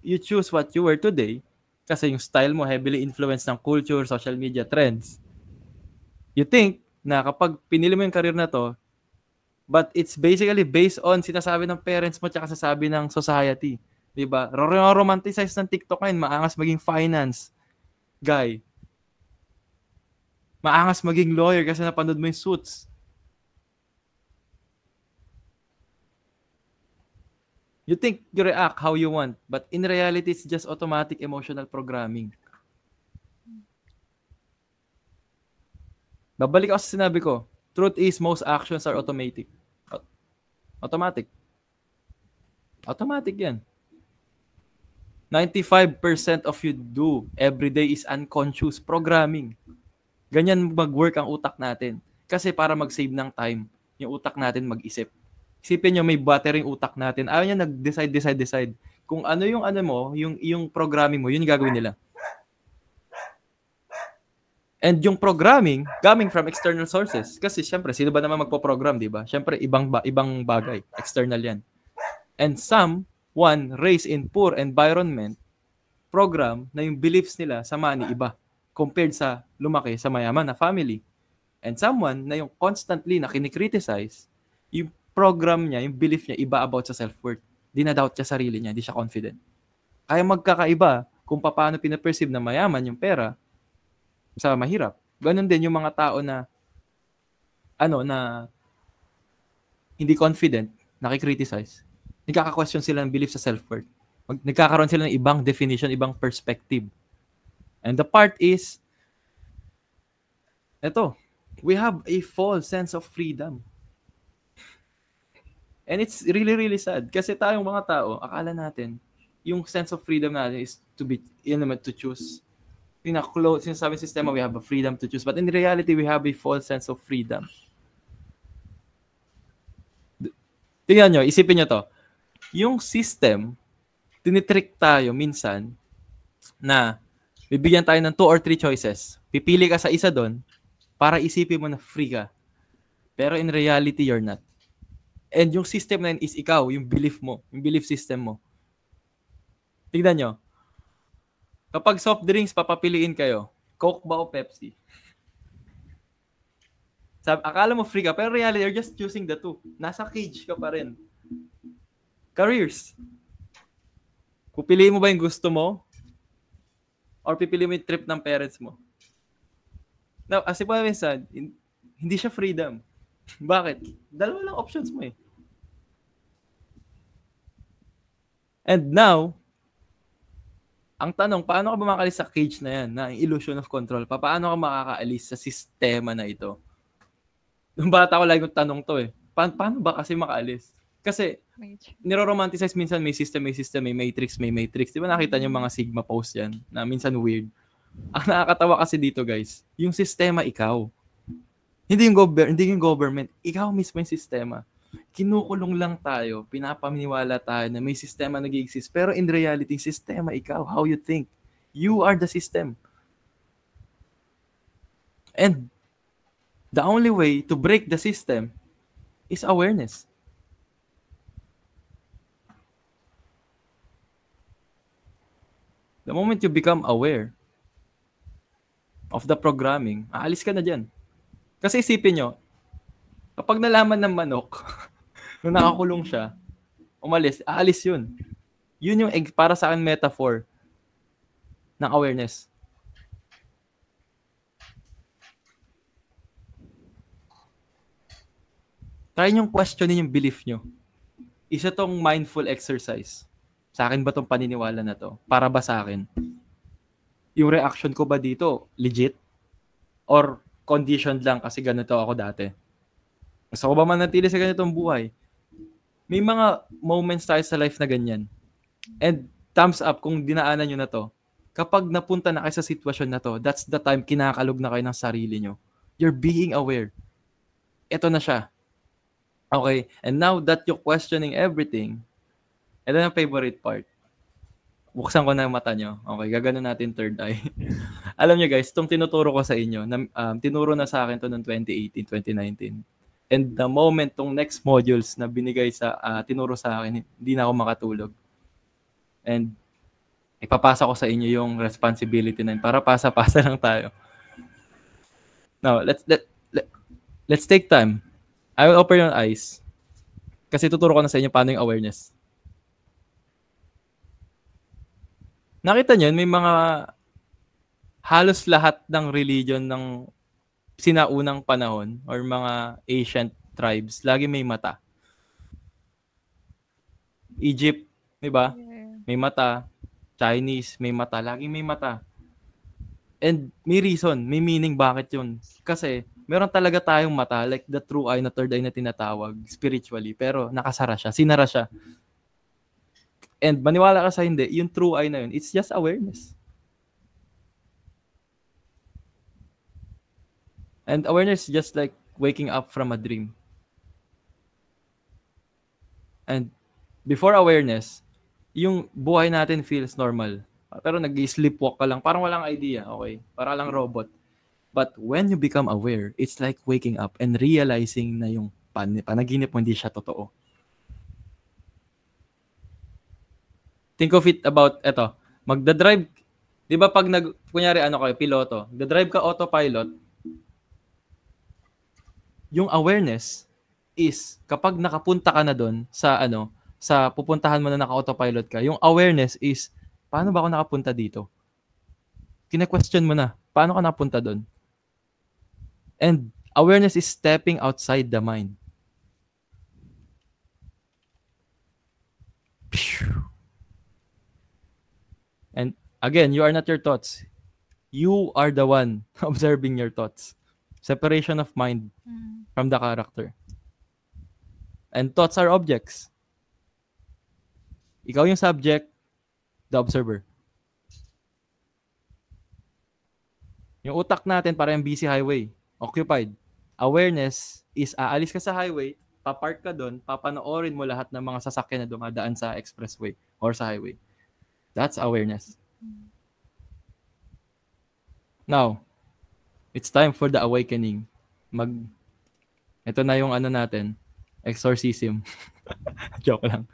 you choose what you were today kasi yung style mo heavily influenced ng culture, social media, trends. You think na kapag pinili mo yung career na to, but it's basically based on sinasabi ng parents mo tsaka sasabi ng society. Diba? Romanticize ng TikTok ngayon, maangas maging finance guy. Maangas maging lawyer kasi napanood mo yung Suits. You think you react how you want, but in reality, it's just automatic emotional programming. Babalik ako sa sinabi ko. Truth is, most actions are automatic. Automatic. Automatic yan. 95% of you do every day is unconscious programming. Ganyan mag-work ang utak natin. Kasi para mag-save ng time, yung utak natin mag-isip. Isipin nyo, may battery yung utak natin. Ayaw niya nag-decide. Kung ano yung yung programming mo, yun yung gagawin nila. And yung programming, coming from external sources. Kasi syempre, sino ba naman magpo-program, di ba? Syempre, ibang bagay. External yan. And someone raised in poor environment, program na yung beliefs nila sa money iba compared sa lumaki sa mayaman na family. And someone na yung constantly na kinikriticize, yung program niya, yung belief niya, iba about sa self-worth. Dinadoubt niya sarili niya, hindi siya confident. Kaya magkakaiba kung paano pinaperceive na mayaman yung pera sa mahirap. Ganon din yung mga tao na na hindi confident, nakikriticize. Nagkaka-question sila ng belief sa self-worth. Nagkakaroon sila ng ibang definition, ibang perspective. And the part is, we have a false sense of freedom. And it's really, really sad. Kasi tayong mga tao, akala natin, yung sense of freedom natin is to choose. Sinasabi ng sistema, we have a freedom to choose. But in reality, we have a false sense of freedom. Tingnan nyo, isipin nyo to. Yung system, tinitrick tayo minsan na bibigyan tayo ng 2 or 3 choices. Pipili ka sa isa doon para isipin mo na free ka. Pero in reality, you're not. And yung system na yun is ikaw, yung belief mo, yung belief system mo. Tignan nyo. Kapag soft drinks, papapiliin kayo. Coke ba o Pepsi? Akala mo free ka, pero reality, you're just choosing the two. Nasa cage ka pa rin. Careers. Pupiliin mo ba yung gusto mo? Or pipiliin mo yung trip ng parents mo? Now, as if minsan, hindi siya freedom. Bakit? Dalawa lang options mo eh. And now, ang tanong, paano ka ba makakalis sa cage na yan, na illusion of control? Paano ka makakaalis sa sistema na ito? Nung bata ko lagi yung tanong to eh. Paano ba kasi makaalis? Kasi, niro-romanticize minsan may system, may matrix. Di ba nakita niyo mga Sigma post yan na minsan weird? Ang nakakatawa kasi dito guys, yung sistema ikaw. Hindi yung government, ikaw mismo yung sistema. Kinukulong lang tayo, pinapaminiwala tayo na may sistema nag-exist. Pero in reality, sistema ikaw, how you think. You are the system. And the only way to break the system is awareness. The moment you become aware of the programming, aalis ka na dyan. Kasi isipin nyo, kapag nalaman ng manok, nung nakakulong siya, aalis yun. Yun yung para sa akin metaphor ng awareness. Try nyo questionin yung belief nyo. Isa tong mindful exercise. Sa akin ba tong paniniwala na to? Para ba sa akin? Yung reaction ko ba dito, legit? Or conditioned lang kasi ganito ako dati? Gusto ko ba manatili sa ganitong buhay? May mga moments tayo sa life na ganyan. And thumbs up kung dinaanan nyo na to. Kapag napunta na kayo sa sitwasyon na to, that's the time kinakalog na kayo ng sarili nyo. You're being aware. Ito na siya. Okay, and now that you're questioning everything, ito na favorite part. Buksan ko na yung mata nyo. Okay, gagano natin third eye. Alam nyo guys, itong tinuturo ko sa inyo, tinuro na sa akin to noong 2018, 2019. And the moment tong next modules na binigay tinuro sa akin, hindi na ako makatulog. And ipapasa ko sa inyo yung responsibility na yun para pasa-pasa lang tayo. Now, let's take time. I will open your eyes. Kasi tuturo ko na sa inyo paano yung awareness. Nakita nyo, may mga halos lahat ng religion ng sinaunang panahon or mga ancient tribes, lagi may mata. Egypt, di ba? May mata. Chinese, may mata. Laging may mata. And may reason, may meaning bakit yun. Kasi meron talaga tayong mata, like the true eye na third eye na tinatawag spiritually, pero nakasara siya, sinara siya. And maniwala ka sa hindi, yung true eye na yun, it's just awareness. And awareness is just like waking up from a dream. And before awareness, yung buhay natin feels normal. Pero nag-sleepwalk ka lang, parang walang idea, okay? Para lang robot. But when you become aware, it's like waking up and realizing na yung panaginip mo hindi siya totoo. Think of it about, eto, magdadrive, di ba pag kunyari piloto, magdadrive ka autopilot, yung awareness is, kapag nakapunta ka na doon sa pupuntahan mo na naka-autopilot ka, yung awareness is, paano ba ako nakapunta dito? Kina-question mo na, paano ka nakapunta doon? And awareness is stepping outside the mind. And again, you are not your thoughts. You are the one observing your thoughts. Separation of mind from the character. And thoughts are objects. Ikaw yung subject, the observer. Yung utak natin parang busy highway. Occupied. Awareness is aalis ka sa highway, papark ka doon, papanoorin mo lahat ng mga sasakyan na dumadaan sa expressway or sa highway. That's awareness. Now, it's time for the awakening. Ito na yung natin, exorcism. Joke lang.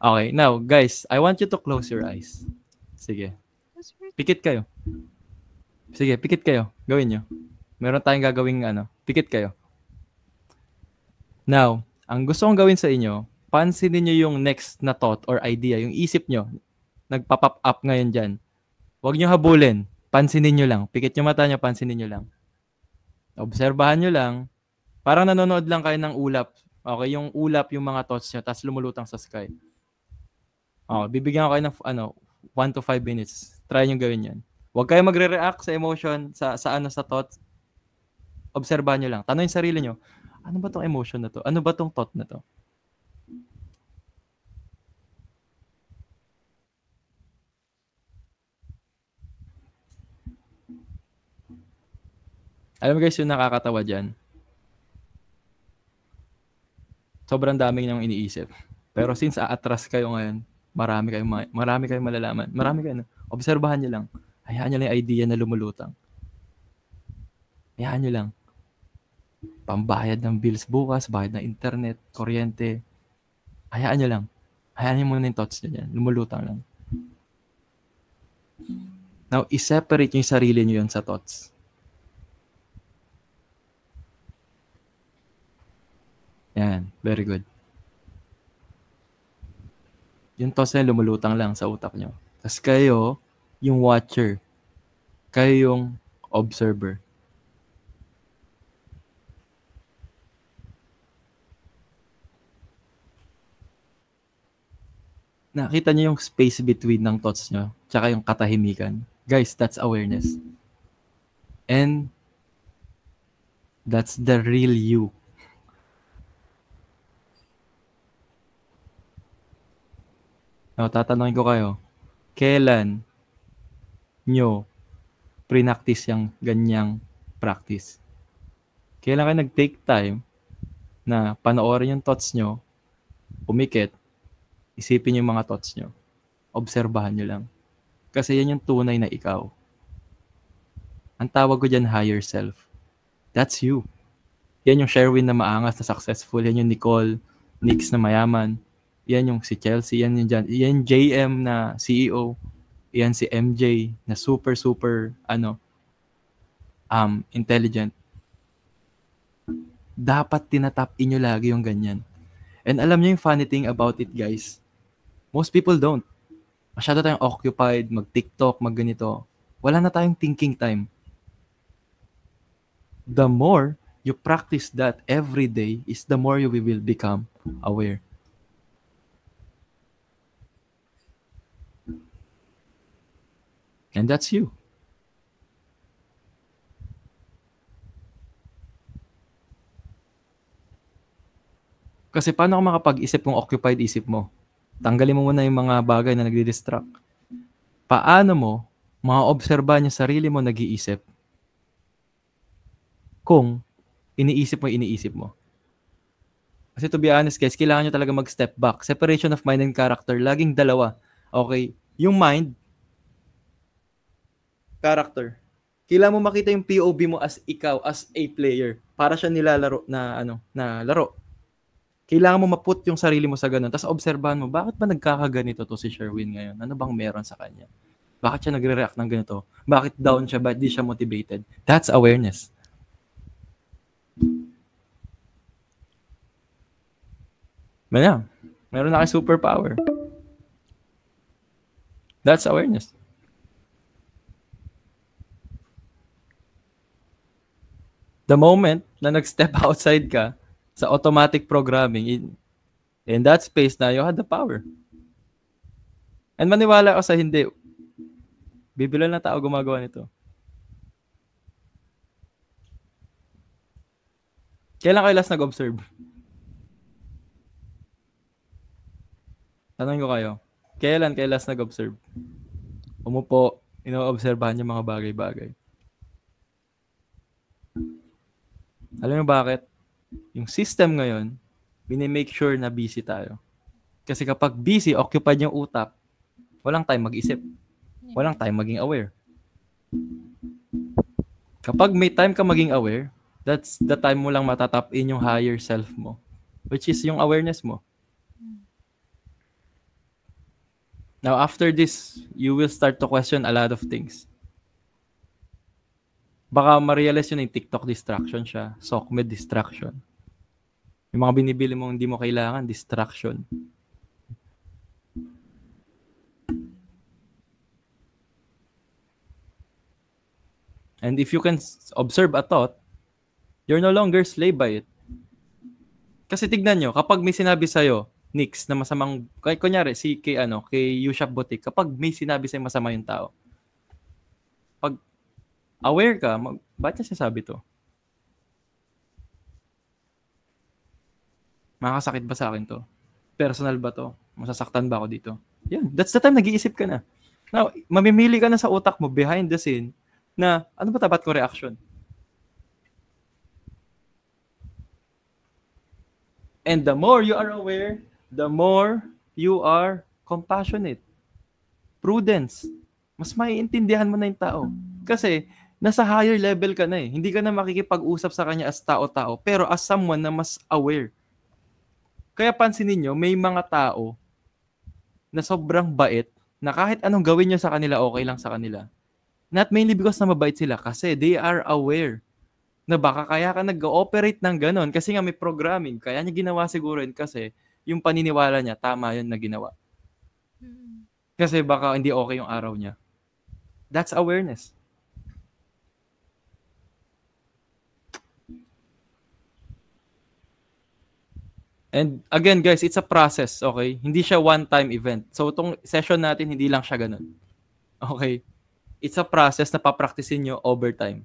Okay, now guys, I want you to close your eyes. Sige. Pikit kayo. Sige, pikit kayo. Gawin nyo. Meron tayong gagawing pikit kayo. Now, ang gusto kong gawin sa inyo, pansinin nyo yung next na thought or idea, yung isip nyo, nagpa-pop up ngayon dyan. Huwag nyo habulin. Pansinin nyo lang. Pikit nyo mata nyo, pansinin nyo lang. Obserbahan nyo lang. Parang nanonood lang kayo ng ulap. Okay, yung ulap yung mga thoughts nyo, tapos lumulutang sa sky. Bibigyan ko kayo ng 1 to 5 minutes. Try nyo gawin yan. Huwag kayo magre-react sa emotion, sa thoughts. Obserbahan nyo lang. Tanongin sarili nyo, ano ba tong emotion na to? Ano ba tong thought na to? Alam mo guys, yung nakakatawa dyan, sobrang daming nang iniisip. Pero since aatras kayo ngayon, marami kayong malalaman. Marami kayo. Obserbahan nyo lang. Hayaan nyo lang yung idea na lumulutang. Hayaan nyo lang. Pambayad ng bills bukas, bayad ng internet, kuryente. Hayaan nyo lang. Hayaan nyo muna yung thoughts nyo dyan. Lumulutang lang. Now, i-separate nyo yung sarili nyo yun sa thoughts. Yan. Very good. Yung thoughts na lumulutang lang sa utak nyo. Tapos kayo, yung watcher. Kayo yung observer. Nakita niyo yung space between ng thoughts nyo tsaka yung katahimikan. Guys, that's awareness. And that's the real you. Now, tatanungin ko kayo, kailan nyo pre-practice yung ganyang practice? Kailan kayo nag-take time na panoorin yung thoughts nyo, umikit, isipin yung mga thoughts nyo, obserbahan nyo lang. Kasi yan yung tunay na ikaw. Ang tawag ko dyan, higher self. That's you. Yan yung Sherwin na maangas, na successful. Yan yung Nicole, Nix na mayaman. Yan yung si Chelsea. Yan yung dyan. Yan JM na CEO. Yan si MJ na super intelligent. Dapat tinatap inyo lagi yung ganyan. And alam niyo yung funny thing about it, guys. Most people don't. Masyado tayong occupied, mag-TikTok, mag-ganito. Wala na tayong thinking time. The more you practice that every day is the more you will become aware. And that's you. Kasi paano ka makapag-isip kung occupied isip mo? Tanggalin mo muna yung mga bagay na nagdi-distract. Paano mo ma-obserbahan yung sarili mo nag-iisip kung iniisip mo? Kasi to be honest guys, kailangan nyo talaga mag-step back. Separation of mind and character, laging dalawa. Okay? Yung mind, character. Kailangan mo makita yung POV mo as ikaw, as a player. Para siya nilalaro na laro. Kailangan mo maput yung sarili mo sa ganun. Tapos obserbahan mo, bakit ba nagkakaganito to si Sherwin ngayon? Ano bang meron sa kanya? Bakit siya nagre-react ng ganito? Bakit down siya? Bakit di siya motivated? That's awareness. Meron na kayo superpower. That's awareness. The moment na nag-step outside ka sa automatic programming, in that space na you had the power. And maniwala ka sa hindi, bibilan na tao gumagawa nito. Kailan kayo last nag-observe? Tanongin ko kayo, kailan kayo last nag-observe? Umupo, ino-obserbahan yung mga bagay-bagay. Alam mo bakit? Yung system ngayon, make sure na busy tayo. Kasi kapag busy, occupied yung utak, walang time mag-isip. Walang time maging aware. Kapag may time ka maging aware, that's the time mo lang matatap in yung higher self mo, which is yung awareness mo. Now, after this, you will start to question a lot of things. Baka ma-realize yun yung TikTok distraction siya, SOCMED distraction. Yung mga binibili mo hindi mo kailangan, distraction. And if you can observe a thought, you're no longer slave by it. Kasi tignan nyo, kapag may sinabi sa'yo, Nix, na masamang, kunyari, kay Yushap Butik, kapag may sinabi sa'yo masama yung tao, pag aware ka, ba't niya sinasabi to? Makakasakit ba sa akin to? Personal ba to? Masasaktan ba ako dito? Yan, that's the time nag-iisip ka na. Now, mamimili ka na sa utak mo behind the scene na ano ba dapat ko reaction? And the more you are aware, the more you are compassionate. Prudence. Mas maiintindihan mo na yung tao. Kasi, nasa higher level ka na eh. Hindi ka na makikipag-usap sa kanya as tao-tao, pero as someone na mas aware. Kaya pansinin nyo, may mga tao na sobrang bait na kahit anong gawin nyo sa kanila, okay lang sa kanila. Not mainly because na mabait sila, kasi they are aware na baka kaya ka nag-ooperate ng ganon kasi nga may programming. Kaya niya ginawa siguro yun kasi yung paniniwala niya, tama yun na ginawa. Kasi baka hindi okay yung araw niya. That's awareness. And again guys, it's a process, okay? Hindi siya one-time event. So itong session natin, hindi lang siya ganun. Okay? It's a process na papraktisin nyo over time.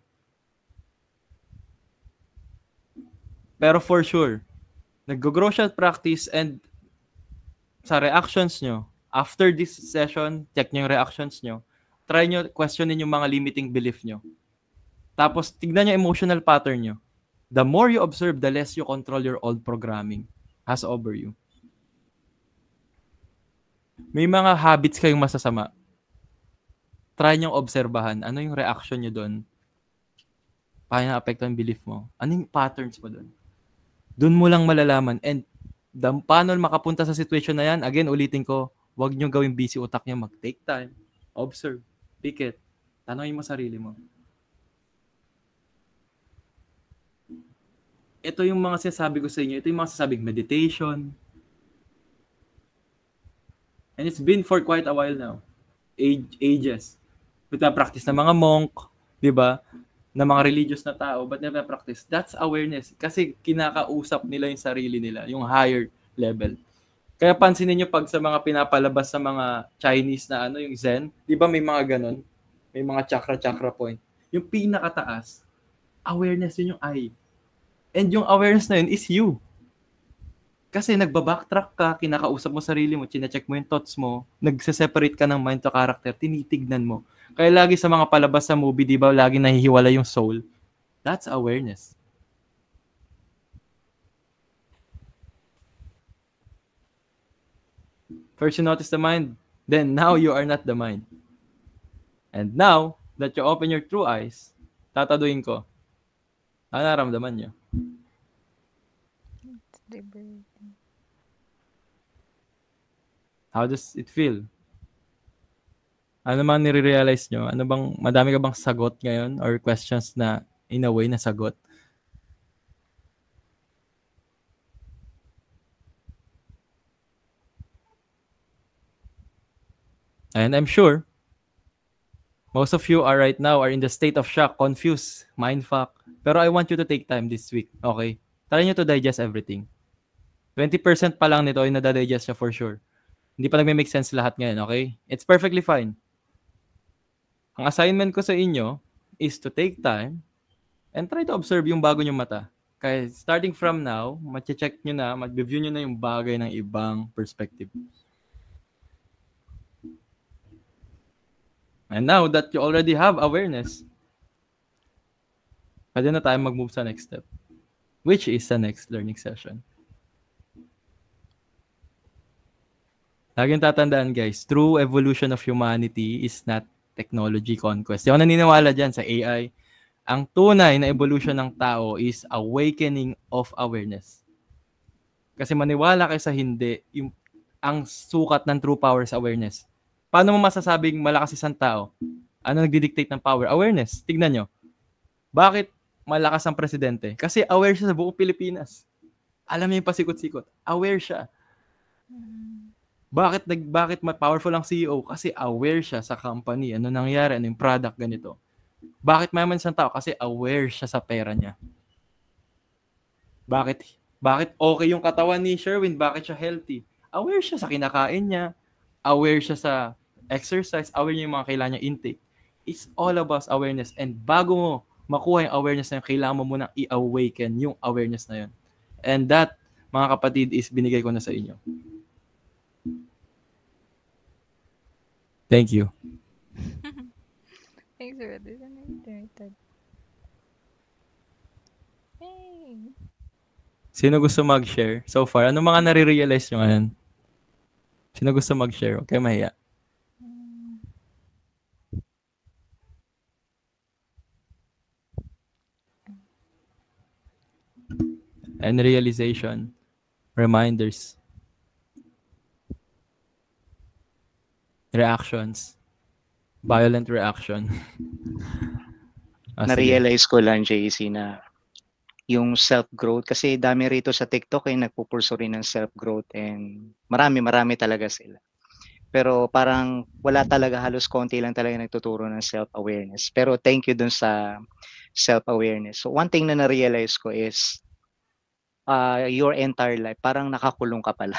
Pero for sure, nag-grow siya practice and sa reactions nyo, after this session, check nyo yung reactions nyo, try nyo, questionin yung mga limiting belief nyo. Tapos, tignan nyo emotional pattern nyo. The more you observe, the less you control your old programming has over you. May mga habits kayong masasama. Try nyo obserbahan. Ano yung reaction nyo doon? Paano na-apektuhan yung belief mo? Ano yung patterns mo doon? Doon mo lang malalaman. And paano makapunta sa situation na yan? Again, ulitin ko, huwag nyo gawing busy utak nyo. Mag-take time, observe, pick it. Tanongin mo sarili mo. Ito yung mga sinasabi ko sa inyo. Ito yung mga sasabing meditation. And it's been for quite a while now. Ages. Practice ng mga monk, di ba? Na mga religious na tao, but never practice. That's awareness. Kasi kinakausap nila yung sarili nila, yung higher level. Kaya pansinin nyo pag sa mga pinapalabas sa mga Chinese na yung Zen, di ba may mga ganon? May mga chakra point. Yung pinakataas, awareness yun yung I. And yung awareness na yun is you. Kasi nagbabacktrack ka, kinakausap mo sarili mo, chinecheck mo yung thoughts mo, nagse-separate ka ng mind to character, tinitignan mo. Kaya lagi sa mga palabas sa movie, di ba, lagi nahihiwala yung soul. That's awareness. First you notice the mind, then now you are not the mind. And now that you open your true eyes, tataduin ko, ano naramdaman nyo? It's liberating. How does it feel? Ano man nire-realize nyo? Ano bang, madami ka bang sagot ngayon or questions na in a way na sagot? And I'm sure most of you are right now are in the state of shock, confused, mindfuck. Pero I want you to take time this week, okay? Try nyo to digest everything. 20% pa lang nito ay nadadigest nyo for sure. Hindi pa nagme-make sense lahat ngayon, okay? It's perfectly fine. Ang assignment ko sa inyo is to take time and try to observe yung bago nyong mata. Kaya starting from now, mag-check nyo na, mag-review nyo na yung bagay ng ibang perspective. And now that you already have awareness, pwede na tayo mag-move sa next step, which is the next learning session. Laging tatandaan guys, true evolution of humanity is not technology conquest. Di ako naniniwala dyan sa AI. Ang tunay na evolution ng tao is awakening of awareness. Kasi maniwala kayo sa hindi, ang sukat ng true power is awareness. Paano mo masasabing malakas isang tao? Ano nagdidictate ng power? Awareness. Tignan nyo. Bakit malakas ang presidente? Kasi aware siya sa buong Pilipinas. Alam niya yung pasikot-sikot. Aware siya. Bakit powerful ang CEO? Kasi aware siya sa company. Ano nangyari? Ano yung product? Ganito. Bakit mayaman isang tao? Kasi aware siya sa pera niya. Bakit Bakit okay yung katawan ni Sherwin? Bakit siya healthy? Aware siya sa kinakain niya, aware siya sa exercise, aware niya yung mga kailangan niya intake. It's all about awareness. And bago mo makuha yung awareness na yun, kailangan mo munang i-awaken yung awareness na yun. And that, mga kapatid, is binigay ko na sa inyo. Thank you. Thanks for this. Hey. Sino gusto mag-share so far? Ano mga nare-realize nyo ngayon? Sino gusto mag-share? Okay, mahiya. Mm. And realization, reminders, reactions, violent reaction. Sige. Na-realize ko lang, JC, na yung self-growth, kasi dami rito sa TikTok nagpupurso rin ng self-growth and marami talaga sila. Pero parang wala talaga, halos konti lang talaga nagtuturo ng self-awareness. Pero thank you dun sa self-awareness. So one thing na na-realize ko is your entire life, parang nakakulong ka pala.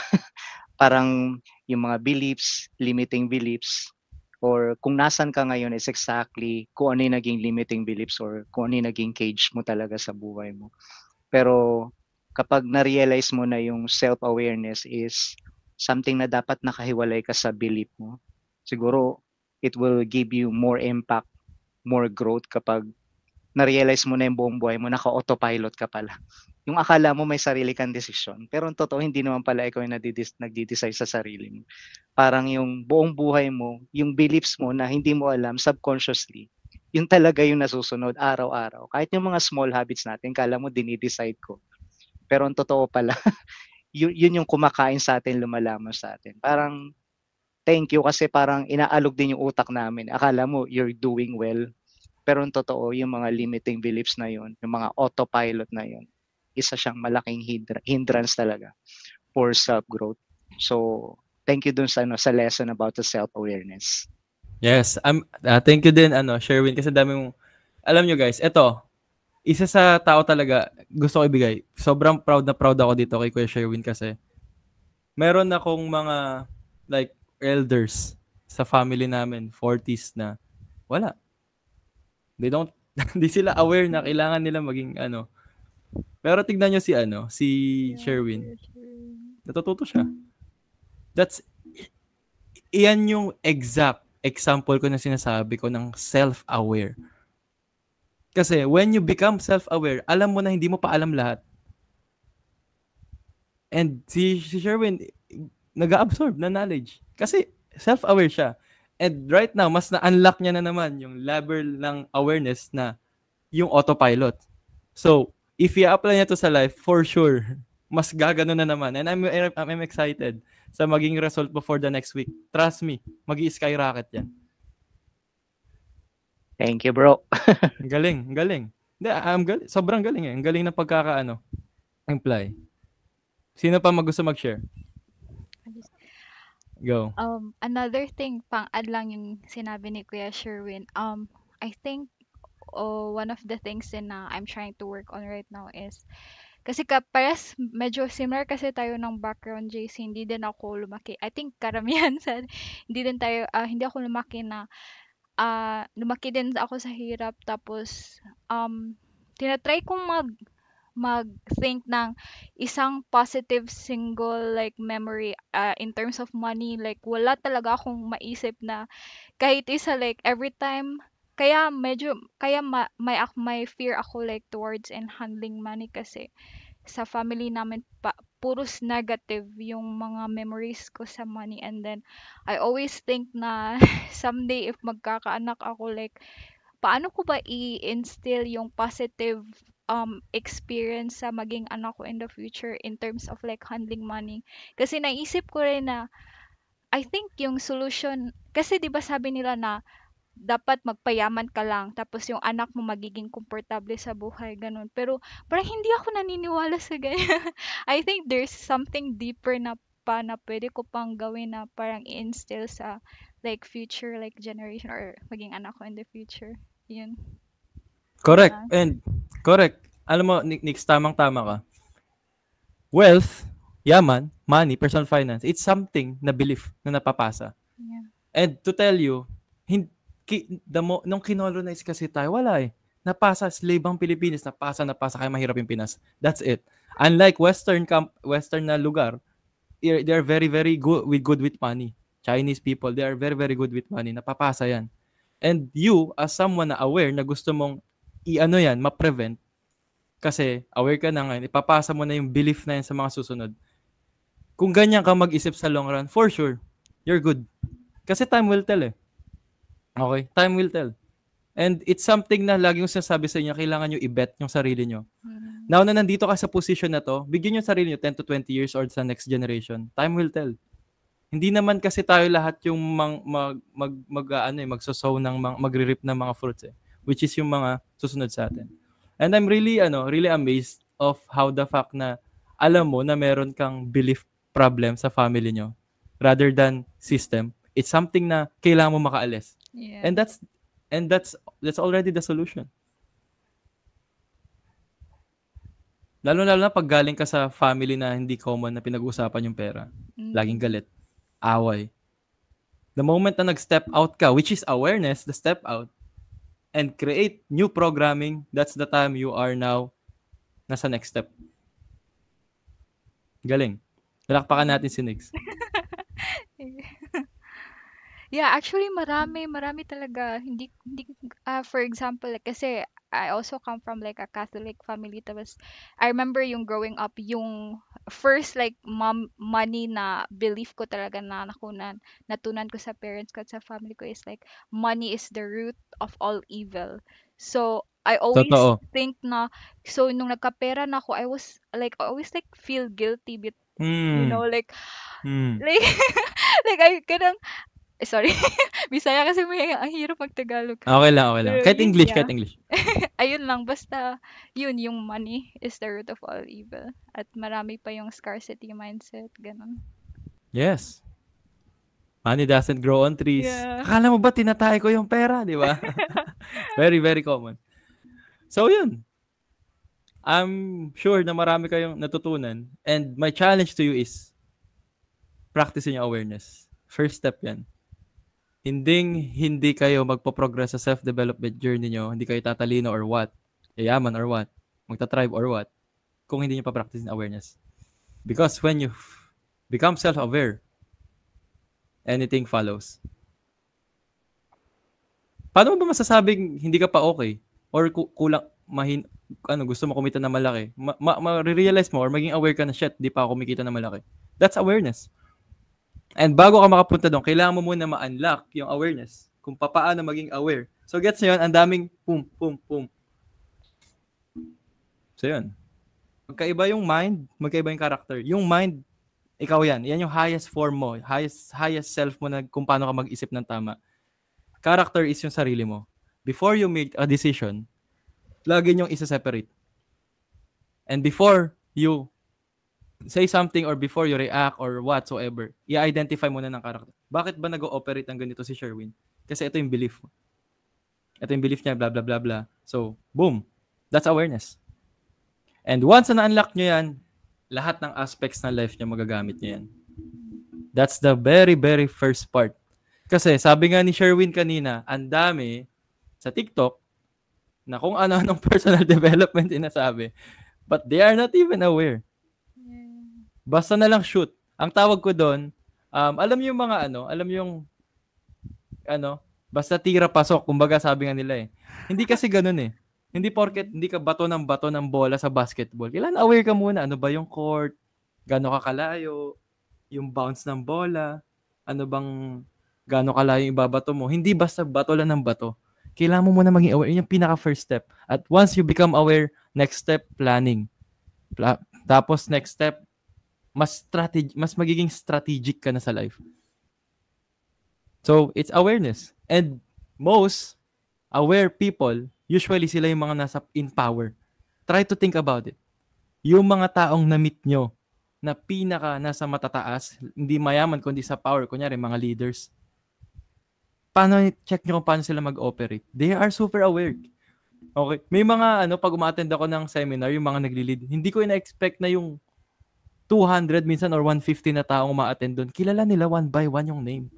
Parang yung mga beliefs, limiting beliefs, or kung nasan ka ngayon is exactly kung ano yung naging limiting beliefs or kung ano yung naging cage mo talaga sa buhay mo. Pero kapag na-realize mo na yung self-awareness is something na dapat nakahiwalay ka sa belief mo, siguro it will give you more impact, more growth kapag na-realize mo na yung buong buhay mo, naka-autopilot ka pala. Yung akala mo may sarili kang desisyon, pero ang totoo, hindi naman pala ikaw yung nagdi-decide sa sarili mo. Parang yung buong buhay mo, yung beliefs mo na hindi mo alam, subconsciously, yun talaga yung nasusunod araw-araw. Kahit yung mga small habits natin, kala mo dinidecide ko. Pero ang totoo pala, yun yung kumakain sa atin, lumalaman sa atin. Parang, thank you kasi parang inaalog din yung utak namin. Akala mo, you're doing well. Pero ang totoo, yung mga limiting beliefs na yun, yung mga autopilot na yun, isa siyang malaking hindrance talaga for self-growth. So, thank you dun sa lesson about the self-awareness. Yes, thank you din Sherwin, kasi dami mong alam nyo guys, isa sa tao talaga gusto ko ibigay. Sobrang proud ako dito kay Kuya Sherwin kasi meron akong mga like elders sa family namin, 40s na wala. They don't hindi sila aware na kailangan nila maging Pero tignan nyo si Sherwin. Natututo siya. That's iyan yung exact example ko na sinasabi ko ng self-aware. Kasi when you become self-aware, alam mo na hindi mo pa alam lahat. And si Sherwin, nag-absorb na knowledge. Kasi self-aware siya. And right now, mas na-unlock niya na naman yung level ng awareness na yung autopilot. So, if i-apply niya to sa life, for sure, mas gagano na naman. And I'm excited sa maging result before the next week. Trust me, mag-i-skyrocket yan. Thank you, bro. Galing. Hindi, sobrang galing eh. Ang galing ng imply. Sino pa gusto mag-share? Go. Another thing, pang-add lang yung sinabi ni Kuya Sherwin. I think one of the things na I'm trying to work on right now is kasi parehas medyo similar kasi tayo ng background, JC. Hindi din ako lumaki. I think karamihan sa hindi ako lumaki na lumaki din ako sa hirap, tapos tinatry kong mag-think ng isang positive single like memory in terms of money. Like wala talaga akong maisip na kahit isa, like every time, may fear ako like towards in handling money kasi sa family namin puros negative yung mga memories ko sa money. And then I always think na someday if magkakaanak ako, like paano ko ba i-instill yung positive experience sa maging anak ko in the future in terms of like handling money. Kasi naisip ko rin na I think yung solution, kasi 'di ba sabi nila na dapat magpayaman ka lang tapos yung anak mo magiging komportable sa buhay, ganun. Pero parang hindi ako naniniwala sa ganyan. I think there's something deeper na pwede ko pang gawin na parang i-instill sa like future like generation or maging anak ko in the future. Yun. Correct. And correct. Alam mo, Nix, tamang-tama ka. wealth, yaman, money, personal finance, it's something na belief na napapasa. Yeah. And to tell you, nung kinolonize kasi tayo, wala eh. Napasa, slave ang Pilipinas, napasa, kaya mahirap yung Pinas. That's it. Unlike Western na lugar, they're very, very good with money. Chinese people, they are very, very good with money. Napapasa yan. And you, as someone na aware na gusto mong ma-prevent, kasi aware ka na ngayon, ipapasa mo na yung belief na yan sa mga susunod. Kung ganyan ka mag-isip sa long run, for sure, you're good. Kasi time will tell eh. Okay? Time will tell. And it's something na lagi yung sinasabi sa inyo, kailangan nyo i-bet yung sarili nyo. Now na nandito ka sa position na to, bigyan nyo sarili nyo 10 to 20 years or sa next generation. Time will tell. Hindi naman kasi tayo lahat yung magre-rip ng mga fruits eh, which is yung mga susunod sa atin. And I'm really amazed of how the fact na alam mo na meron kang belief problem sa family nyo rather than system. It's something na kailangan mo makaalis. Yeah. And that's already the solution. Lalo na pag galing ka sa family na hindi common na pinag-uusapan yung pera. Laging galit. Away. The moment na nag-step out ka, which is awareness, the step out, and create new programming, that's the time you are now nasa next step. Galing. Palakpakan natin si Nix. Yeah, actually marami talaga. Hindi for example, like, kasi I also come from like a Catholic family. Tapos I remember yung growing up, yung first like money na belief ko talaga na natunan ko sa parents ko at sa family ko is like money is the root of all evil. So I always Totoo. think na, so nung nagkapera na ako, I always like feel guilty bit, you know, like like I couldn't, sorry. Bisaya kasi ang hirap mag-Tagalog. Okay lang. Pero Kahit yun, English, yeah. kahit English. Ayun lang, basta yun, yung money is the root of all evil. At marami pa yung scarcity mindset, ganun. Yes. Money doesn't grow on trees. Yeah. Akala mo ba tinatay ko yung pera, di ba? Very, very common. So, yun. I'm sure na marami kayong natutunan. And my challenge to you is practicing your awareness. First step yan. Hindi kayo magpo-progress sa self-development journey nyo, hindi kayo tatalino or what, yayaman or what, magta-thrive or what, kung hindi nyo pa-practice awareness. Because when you become self-aware, anything follows. Paano mo ba masasabing hindi ka pa okay? Or kulang, gusto mo kumita na malaki? Ma-realize mo or maging aware ka na, shit, di pa ako kumikita na malaki. That's awareness. And bago ka makapunta doon, kailangan mo muna ma-unlock yung awareness. Kung paano maging aware. So gets nyo yun, ang daming pum. So yun. Magkaiba yung mind, magkaiba yung character. Yung mind, ikaw yan. Yan yung highest form mo, highest self mo na kung paano ka mag-isip ng tama. Character is yung sarili mo. Before you make a decision, lagi nyong isa-separate. And before you say something or before you react or whatsoever, i-identify mo na ng character. Bakit ba nag-ooperate ng ganito si Sherwin? Kasi ito yung belief mo. Ito yung belief niya, blah, blah, blah, blah. So, boom. That's awareness. And once na na-unlock nyo yan, lahat ng aspects ng life niya magagamit nyo yan. That's the very, very first part. Kasi sabi nga ni Sherwin kanina, ang dami sa TikTok na kung ano-anong personal development inasabi, but they are not even aware. Basta na lang shoot. Ang tawag ko doon, alam niyo yung mga basta tira pasok, kumbaga sabi nga nila eh. Hindi kasi ganoon eh. Hindi porket hindi ka bato ng bola sa basketball. Kailangan aware ka muna, ano ba yung court, gaano ka kalayo, yung bounce ng bola, gaano kalayo yung ibabato mo. Hindi basta bato lang ng bato. Kailangan mo muna maging aware. Yun yung pinaka first step. At once you become aware, next step, planning. Tapos next step, mas magiging strategic ka na sa life. So, it's awareness. And most aware people, usually sila yung mga nasa in power. Try to think about it. Yung mga taong na-meet nyo na pinaka nasa matataas, hindi mayaman kundi sa power, kunyari mga leaders. Paano check nyo kung paano sila mag-operate? They are super aware. Okay. May mga pag uma-attend ako ng seminar, yung mga nagli-lead, hindi ko ina-expect na yung 200 minsan or 150 na taong ma-attend doon. Kilala nila one by one yung name.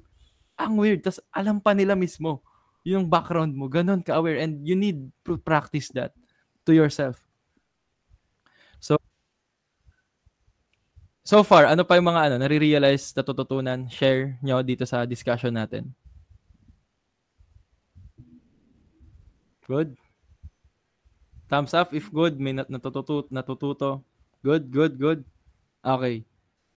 Ang weird. Tas alam pa nila mismo yung background mo. Ganon ka-aware. And you need to practice that to yourself. So far, ano pa yung mga nare-realize, natututunan, share nyo dito sa discussion natin? Good? Thumbs up if good, may natututo. Good. Okay.